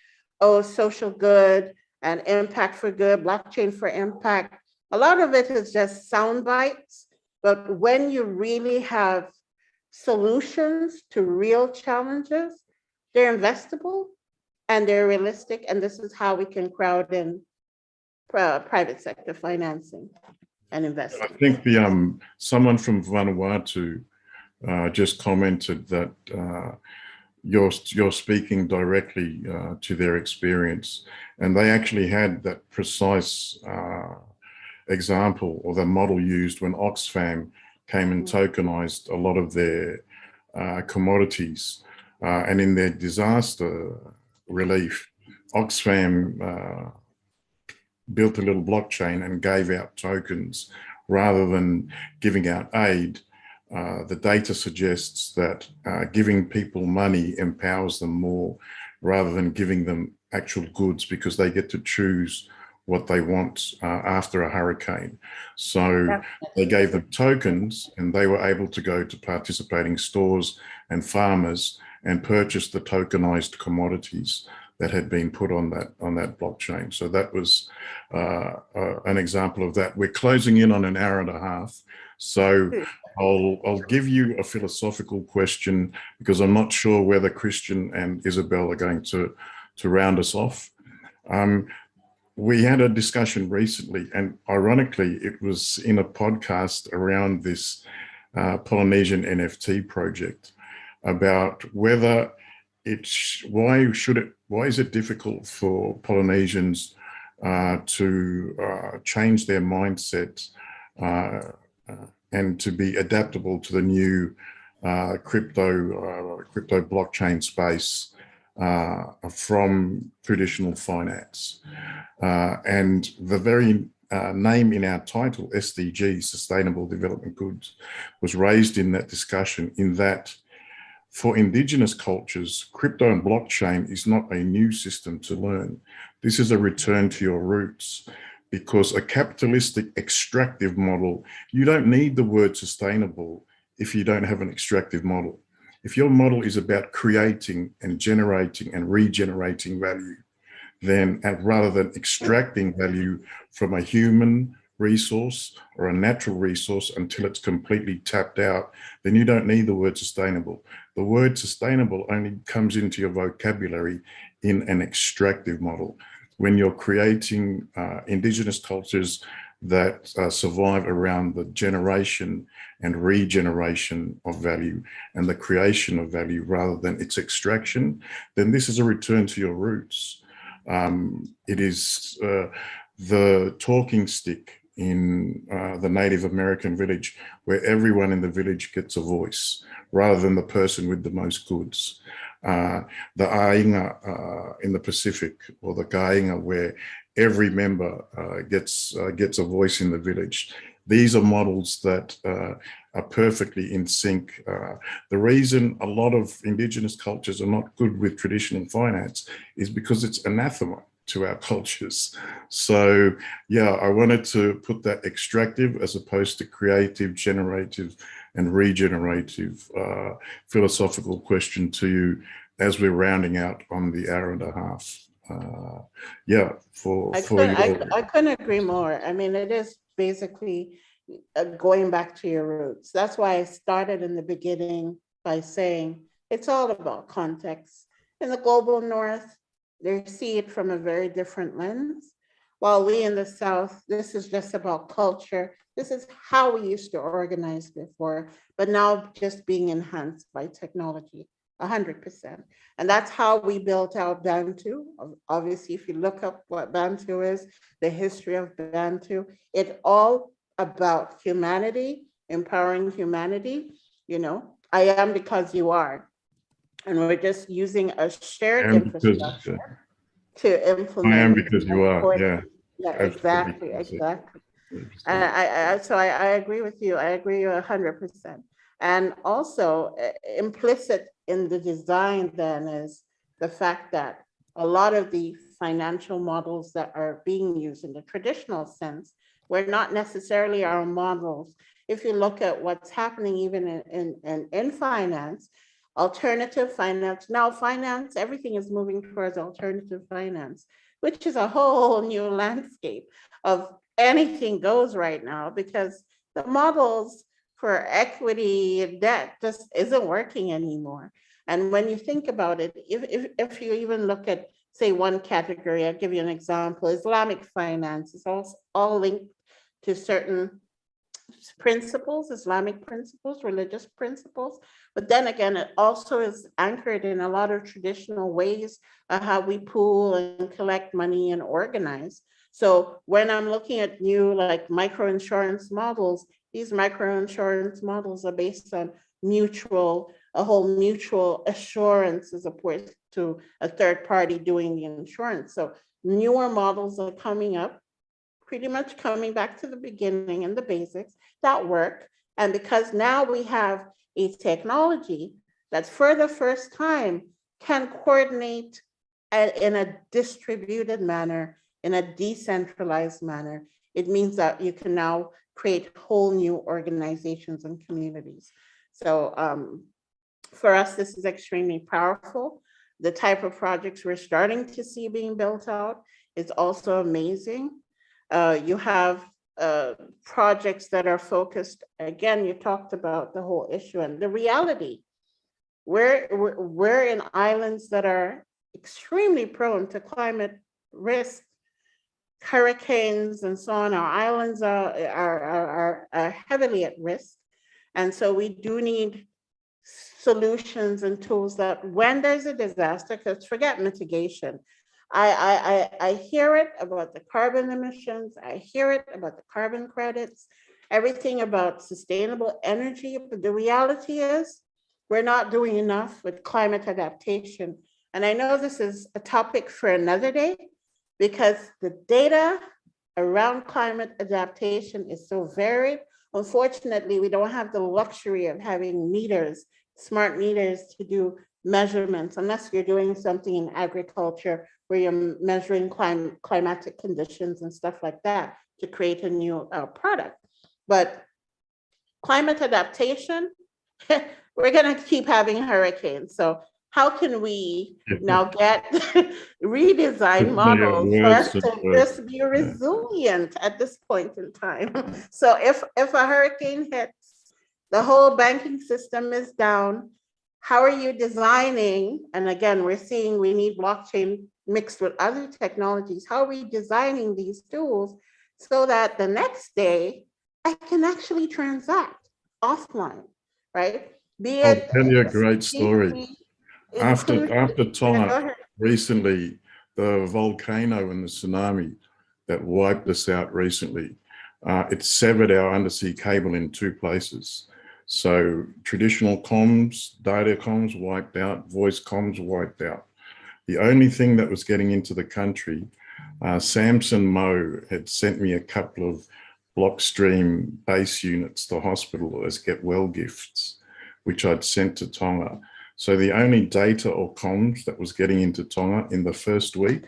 oh, social good and impact for good, blockchain for impact, a lot of it is just sound bites. But when you really have solutions to real challenges, they're investable and they're realistic. And this is how we can crowd in private sector financing and investing. I think the someone from Vanuatu just commented that you're speaking directly to their experience, and they actually had that precise example or the model used when Oxfam came and tokenized a lot of their commodities, and in their disaster relief, Oxfam built a little blockchain and gave out tokens rather than giving out aid. The data suggests that giving people money empowers them more rather than giving them actual goods, because they get to choose what they want after a hurricane. So they gave them tokens and they were able to go to participating stores and farmers and purchase the tokenized commodities that had been put on that blockchain. So that was an example of that. We're closing in on an hour and a half. So I'll give you a philosophical question, because I'm not sure whether Christian and Isabel are going to round us off. We had a discussion recently, and ironically, it was in a podcast around this Polynesian NFT project about whether why is it difficult for Polynesians to change their mindset and to be adaptable to the new crypto blockchain space from traditional finance. And the very name in our title, SDGs, Sustainable Development Goods, was raised in that discussion, in that for Indigenous cultures, crypto and blockchain is not a new system to learn. This is a return to your roots, because a capitalistic extractive model, you don't need the word sustainable if you don't have an extractive model. If your model is about creating and generating and regenerating value, then rather than extracting value from a human resource or a natural resource until it's completely tapped out, then you don't need the word sustainable. The word sustainable only comes into your vocabulary in an extractive model. When you're creating Indigenous cultures that survive around the generation and regeneration of value and the creation of value rather than its extraction, then this is a return to your roots. It is the talking stick in the Native American village, where everyone in the village gets a voice rather than the person with the most goods. The Ainga in the Pacific, or the Kainga, where every member gets a voice in the village. These are models that are perfectly in sync. The reason a lot of Indigenous cultures are not good with traditional finance is because it's anathema to our cultures. So yeah, I wanted to put that extractive as opposed to creative, generative and regenerative philosophical question to you as we're rounding out on the hour and a half. Yeah, I couldn't agree more. I mean, it is basically going back to your roots. That's why I started in the beginning by saying it's all about context. In the global north, they see it from a very different lens. While we in the South, this is just about culture. This is how we used to organize before, but now just being enhanced by technology, 100%. And that's how we built out Bantu. Obviously, if you look up what Bantu is, the history of Bantu, it's all about humanity, empowering humanity. You know, I am because you are. And we're just using a shared infrastructure to implement. I am because you are, yeah. Yeah, exactly. So I agree with you. I agree 100%. And also implicit in the design then is the fact that a lot of the financial models that are being used in the traditional sense were not necessarily our models. If you look at what's happening even in finance, alternative finance, now finance, everything is moving towards alternative finance, which is a whole new landscape of anything goes right now, because the models for equity and debt just isn't working anymore. And when you think about it, if you even look at, say, one category, I'll give you an example, Islamic finance is all linked to certain principles, Islamic principles, religious principles. But then again, it also is anchored in a lot of traditional ways of how we pool and collect money and organize. So when I'm looking at new like microinsurance models, these microinsurance models are based on a whole mutual assurance as opposed to a third party doing the insurance. So newer models are coming up, pretty much coming back to the beginning and the basics that work. And because now we have a technology that for the first time can coordinate in a distributed manner, in a decentralized manner, it means that you can now create whole new organizations and communities. So for us, this is extremely powerful. The type of projects we're starting to see being built out is also amazing. You have projects that are focused, again, you talked about the whole issue and the reality. We're in islands that are extremely prone to climate risk, hurricanes and so on. Our islands are heavily at risk. And so we do need solutions and tools that when there's a disaster, because forget mitigation, I hear it about the carbon emissions. I hear it about the carbon credits, everything about sustainable energy. But the reality is we're not doing enough with climate adaptation. And I know this is a topic for another day because the data around climate adaptation is so varied. Unfortunately, we don't have the luxury of having meters, smart meters to do measurements, unless you're doing something in agriculture where you're measuring climatic conditions and stuff like that to create a new product. But climate adaptation, we're going to keep having hurricanes. So how can we now get redesign models for us to just be resilient at this point in time? So if a hurricane hits, the whole banking system is down. How are you designing? And again, we're seeing we need blockchain mixed with other technologies. How are we designing these tools so that the next day I can actually transact offline, right? I'll tell you a great story. After Tonga, recently, the volcano and the tsunami that wiped us out recently, it severed our undersea cable in 2 places. So traditional comms, data comms wiped out, voice comms wiped out. The only thing that was getting into the country, Samson Mo had sent me a couple of Blockstream base units to hospital as get well gifts, which I'd sent to Tonga. So the only data or comms that was getting into Tonga in the first week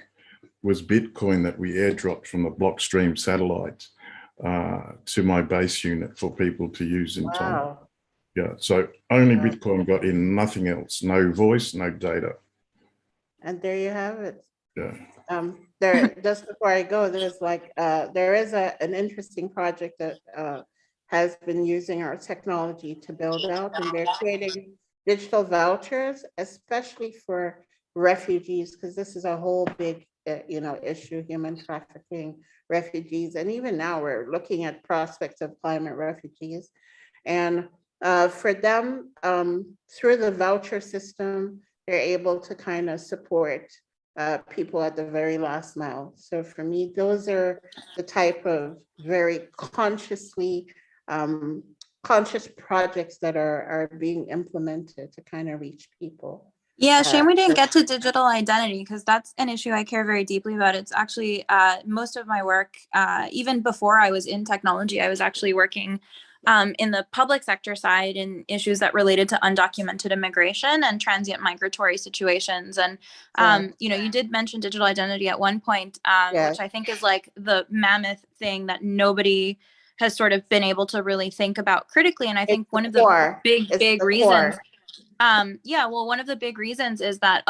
was Bitcoin that we airdropped from the Blockstream satellite to my base unit for people to use in Tonga. Wow. Yeah, so only Bitcoin got in, nothing else, no voice, no data. And there you have it. Yeah. There, just before I go, there's like, there is an interesting project that has been using our technology to build out, and they're creating digital vouchers, especially for refugees, because this is a whole big, issue, human trafficking, refugees. And even now we're looking at prospects of climate refugees. And for them, through the voucher system, they're able to kind of support people at the very last mile. So for me, those are the type of very consciously conscious projects that are being implemented to kind of reach people. Yeah, shame we didn't get to digital identity, because that's an issue I care very deeply about. It's actually most of my work, even before I was in technology, I was actually working in the public sector side in issues that related to undocumented immigration and transient migratory situations. And, you did mention digital identity at one point, which I think is like the mammoth thing that nobody has sort of been able to really think about critically. And I think one of the big reasons, one of the big reasons is that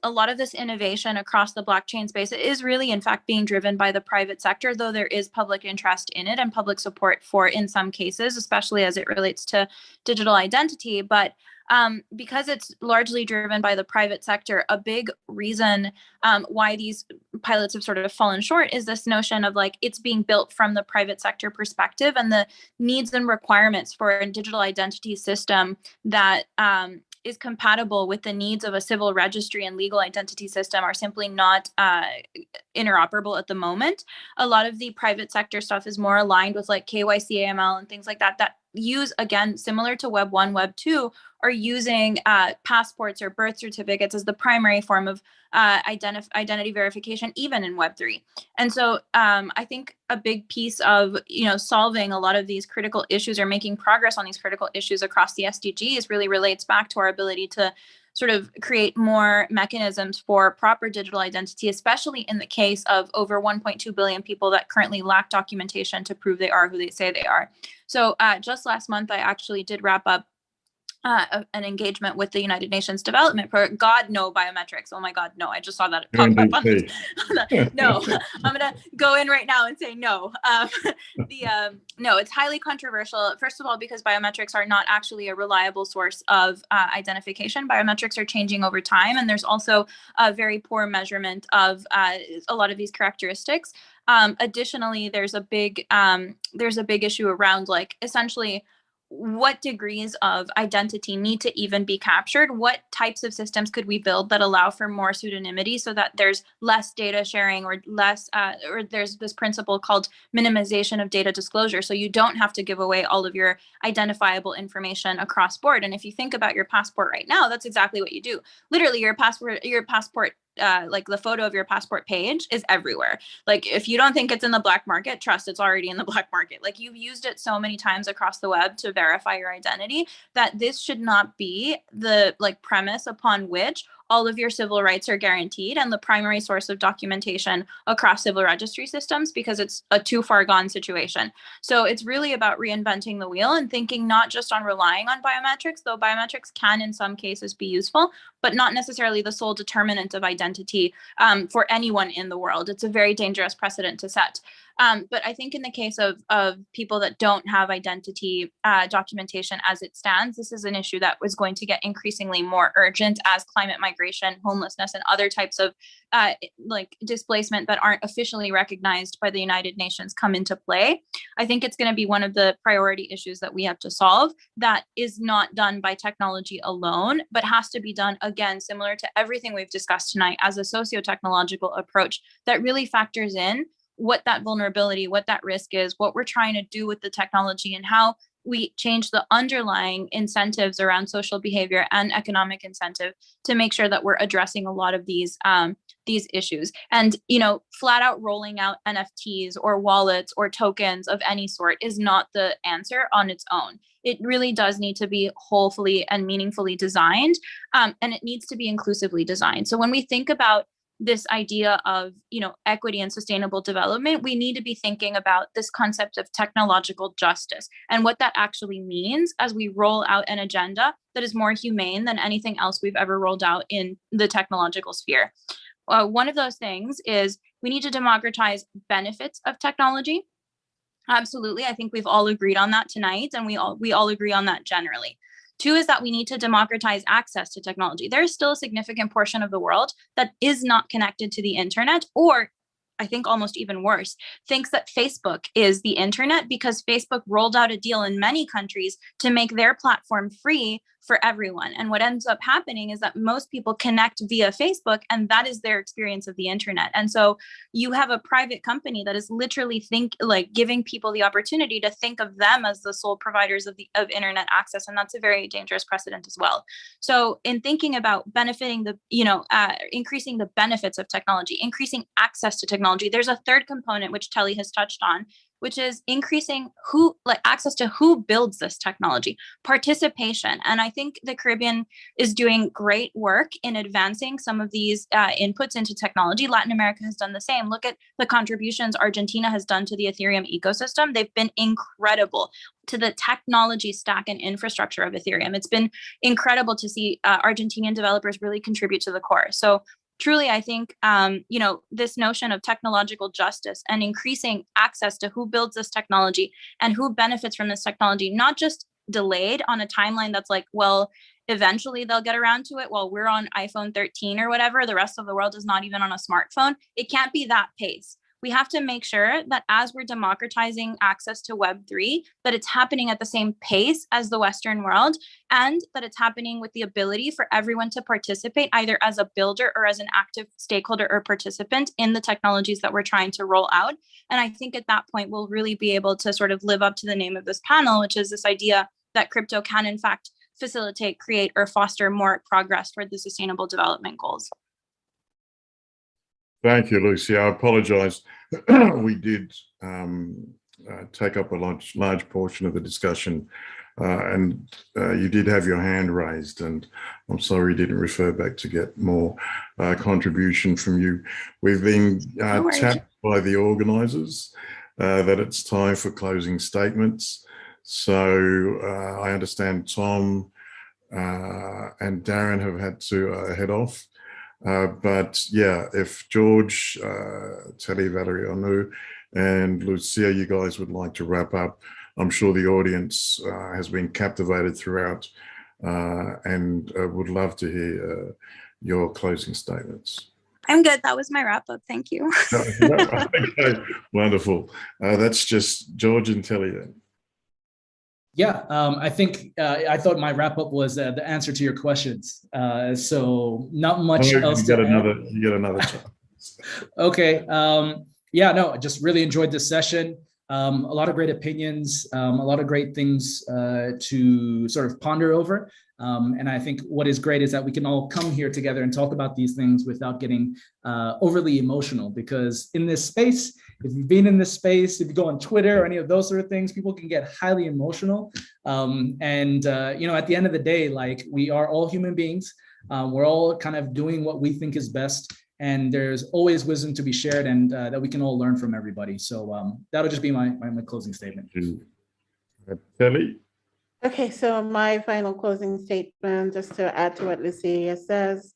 a lot of this innovation across the blockchain space is really, in fact, being driven by the private sector, though there is public interest in it and public support for it in some cases, especially as it relates to digital identity. But because it's largely driven by the private sector, a big reason why these pilots have sort of fallen short is this notion of like it's being built from the private sector perspective, and the needs and requirements for a digital identity system that is compatible with the needs of a civil registry and legal identity system are simply not interoperable at the moment. A lot of the private sector stuff is more aligned with like KYC, AML and things like that, that use, again, similar to Web 1, Web 2, are using passports or birth certificates as the primary form of identity verification, even in Web 3. And so I think a big piece of solving a lot of these critical issues or making progress on these critical issues across the SDGs really relates back to our ability to sort of create more mechanisms for proper digital identity, especially in the case of over 1.2 billion people that currently lack documentation to prove they are who they say they are. So just last month, I actually did wrap up an engagement with the United Nations Development Program. God, no biometrics. Oh my God, no. I just saw that pop up on this. No, I'm going to go in right now and say no. No, it's highly controversial. First of all, because biometrics are not actually a reliable source of identification. Biometrics are changing over time, and there's also a very poor measurement of a lot of these characteristics. Additionally, there's a big issue around like essentially what degrees of identity need to even be captured? What types of systems could we build that allow for more pseudonymity so that there's less data sharing or less, or there's this principle called minimization of data disclosure. So you don't have to give away all of your identifiable information across board. And if you think about your passport right now, that's exactly what you do. Literally your passport, like the photo of your passport page is everywhere. Like if you don't think it's in the black market, trust, it's already in the black market. Like you've used it so many times across the web to verify your identity that this should not be the like premise upon which all of your civil rights are guaranteed and the primary source of documentation across civil registry systems, because it's a too far gone situation. So it's really about reinventing the wheel and thinking not just on relying on biometrics, though biometrics can in some cases be useful, but not necessarily the sole determinant of identity for anyone in the world. It's a very dangerous precedent to set. But I think in the case of people that don't have identity documentation as it stands, this is an issue that was going to get increasingly more urgent as climate migration, homelessness, and other types of like displacement that aren't officially recognized by the United Nations come into play. I think it's going to be one of the priority issues that we have to solve that is not done by technology alone, but has to be done, again, similar to everything we've discussed tonight, as a socio-technological approach that really factors in what that vulnerability, what that risk is, what we're trying to do with the technology, and how we change the underlying incentives around social behavior and economic incentive to make sure that we're addressing a lot of these issues. And, flat out rolling out NFTs or wallets or tokens of any sort is not the answer on its own. It really does need to be wholesomely and meaningfully designed, and it needs to be inclusively designed. So when we think about this idea of, equity and sustainable development, we need to be thinking about this concept of technological justice and what that actually means as we roll out an agenda that is more humane than anything else we've ever rolled out in the technological sphere. One of those things is we need to democratize benefits of technology. Absolutely. I think we've all agreed on that tonight, and we all agree on that generally. Two is that we need to democratize access to technology. There is still a significant portion of the world that is not connected to the internet, or I think almost even worse, thinks that Facebook is the internet because Facebook rolled out a deal in many countries to make their platform free for everyone. And what ends up happening is that most people connect via Facebook, and that is their experience of the internet. And so you have a private company that is literally giving people the opportunity to think of them as the sole providers of internet access. And that's a very dangerous precedent as well. So in thinking about benefiting increasing the benefits of technology, increasing access to technology, there's a third component which Telly has touched on, which is increasing access to who builds this technology, participation. And I think the Caribbean is doing great work in advancing some of these inputs into technology. Latin America has done the same. Look at the contributions Argentina has done to the Ethereum ecosystem. They've been incredible to the technology stack and infrastructure of Ethereum. It's been incredible to see Argentinian developers really contribute to the core. So truly, I think, this notion of technological justice and increasing access to who builds this technology and who benefits from this technology, not just delayed on a timeline that's like, well, eventually they'll get around to it. Well, we're on iPhone 13 or whatever. The rest of the world is not even on a smartphone. It can't be that pace. We have to make sure that as we're democratizing access to Web3, that it's happening at the same pace as the Western world, and that it's happening with the ability for everyone to participate either as a builder or as an active stakeholder or participant in the technologies that we're trying to roll out. And I think at that point, we'll really be able to sort of live up to the name of this panel, which is this idea that crypto can, in fact, facilitate, create, or foster more progress toward the sustainable development goals. Thank you, Lucy. I apologize. We did take up a large portion of the discussion, and you did have your hand raised, and I'm sorry you didn't refer back to get more contribution from you. We've been tapped by the organisers that it's time for closing statements. So I understand Tom and Darren have had to head off. But yeah, if George, Telly, Valerie, Anu, and Lucia, you guys would like to wrap up, I'm sure the audience has been captivated throughout and would love to hear your closing statements. I'm good. That was my wrap up. Thank you. Okay, wonderful. That's just George and Telly then. Yeah, I think I thought my wrap up was the answer to your questions. So not much else to add. You get another chance. Okay. Yeah, no, I just really enjoyed this session. A lot of great opinions, a lot of great things to sort of ponder over. And I think what is great is that we can all come here together and talk about these things without getting overly emotional, because in this space, if you've been in this space, if you go on Twitter or any of those sort of things, people can get highly emotional. At the end of the day, like, we are all human beings. We're all kind of doing what we think is best. And there's always wisdom to be shared, and that we can all learn from everybody. So that'll just be my closing statement. Telly? Okay, so my final closing statement, just to add to what Lucia says,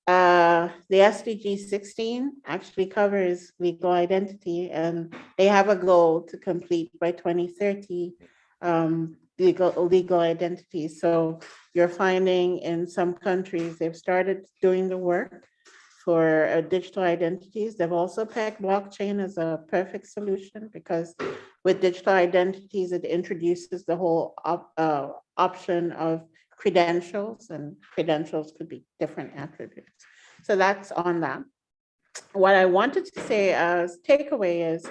the SDG 16 actually covers legal identity, and they have a goal to complete by 2030 legal identity. So you're finding in some countries, they've started doing the work for digital identities. They've also pegged blockchain as a perfect solution, because with digital identities, it introduces the whole option of credentials, and credentials could be different attributes. So that's on that. what I wanted to say as takeaway is,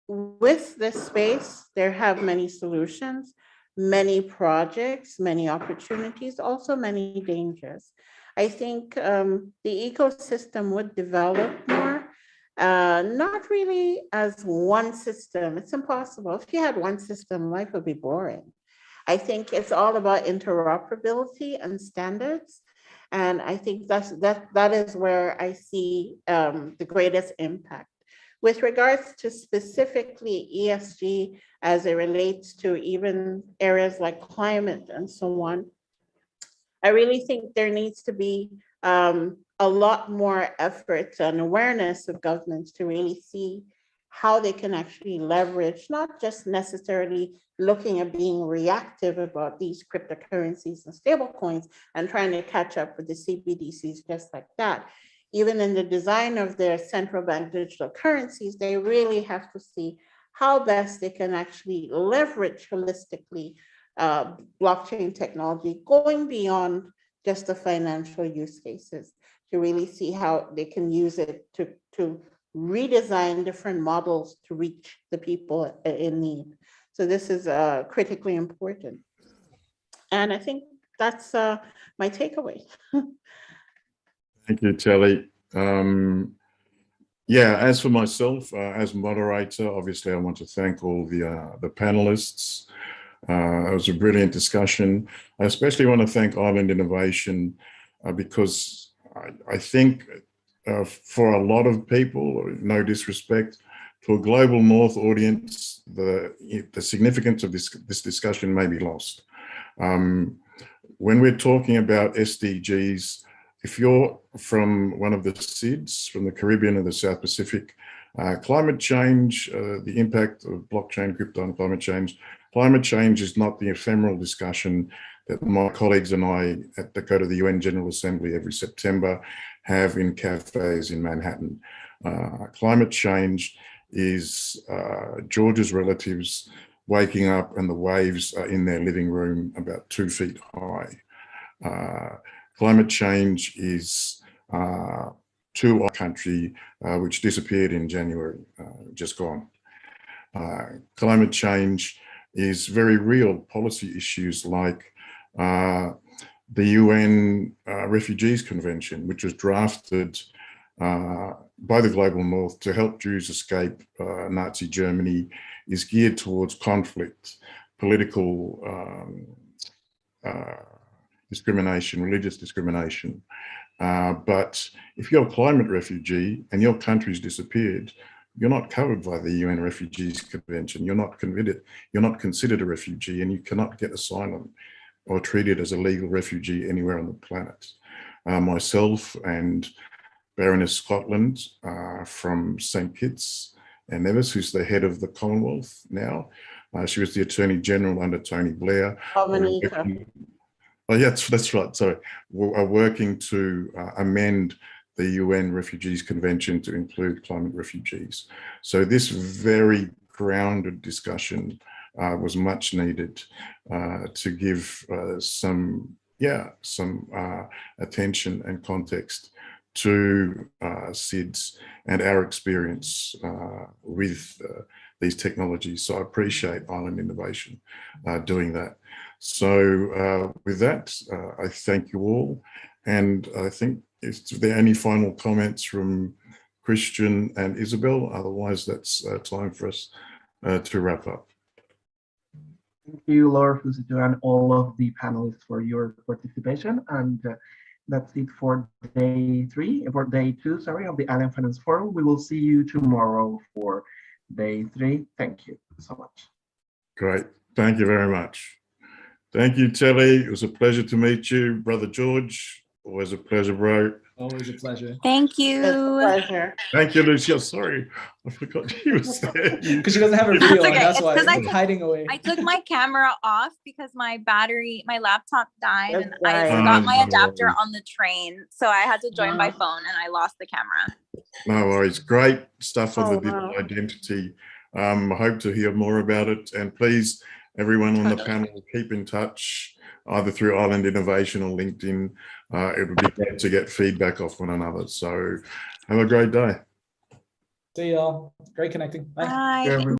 with this space, there have many solutions, many projects, many opportunities, also many dangers. I think the ecosystem would develop more, not really as one system. It's impossible. If you had one system, life would be boring. I think it's all about interoperability and standards. And I think that is where I see the greatest impact. With regards to specifically ESG as it relates to even areas like climate and so on, I really think there needs to be a lot more effort and awareness of governments to really see how they can actually leverage, not just necessarily looking at being reactive about these cryptocurrencies and stablecoins and trying to catch up with the CBDCs just like that. Even in the design of their central bank digital currencies, they really have to see how best they can actually leverage holistically blockchain technology, going beyond just the financial use cases, to really see how they can use it to redesign different models to reach the people in need. So this is critically important. And I think that's my takeaway. Thank you, Telly. Yeah, as for myself, as moderator, obviously I want to thank all the panelists. It was a brilliant discussion. I especially want to thank Island Innovation because I think for a lot of people, no disrespect, to a global North audience, the significance of this discussion may be lost. When we're talking about SDGs, if you're from one of the SIDS, from the Caribbean or the South Pacific, climate change, the impact of blockchain, crypto on climate change is not the ephemeral discussion that my colleagues and I that go to the UN General Assembly every September have in cafes in Manhattan. Climate change is George's relatives waking up and the waves are in their living room about 2 feet high. Climate change is to our country, which disappeared in January, just gone. Climate change is very real policy issues like the UN Refugees Convention, which was drafted by the Global North to help Jews escape Nazi Germany, is geared towards conflict, political discrimination, religious discrimination. But if you're a climate refugee and your country's disappeared, you're not covered by the UN Refugees Convention. You're not considered a refugee, and you cannot get asylum or treated as a legal refugee anywhere on the planet. Myself and Baroness Scotland from St. Kitts and Nevis, who's the head of the Commonwealth now. She was the Attorney General under Tony Blair. Oh, yeah, that's right. Sorry. We're working to amend the UN Refugees Convention to include climate refugees. So this very grounded discussion was much needed to give some attention and context to SIDS and our experience with these technologies. So I appreciate Island Innovation doing that. So with that, I thank you all. And I think, is there any final comments from Christian and Isabel? Otherwise, that's time for us to wrap up. Thank you, Laura, Fusito, and all of the panelists for your participation. And that's it for day 2, of the Island Finance Forum. We will see you tomorrow for day 3. Thank you so much. Great. Thank you very much. Thank you, Telly. It was a pleasure to meet you. Brother George, always a pleasure, bro. Always a pleasure. Thank you. Pleasure. Thank you, Lucia. Sorry, I forgot she was there. Because she doesn't have a video, okay. that's why I'm hiding away. I took my camera off because my laptop died, That's and right. I forgot my No adapter worries. on the train. So I had to join by phone and I lost the camera. No worries. Great stuff on Oh, the digital wow. identity. I hope to hear more about it. And please, everyone on the panel, keep in touch either through Island Innovation or LinkedIn. it would be great to get feedback off one another. So have a great day. See y'all. Great connecting. Bye. Bye. everyone.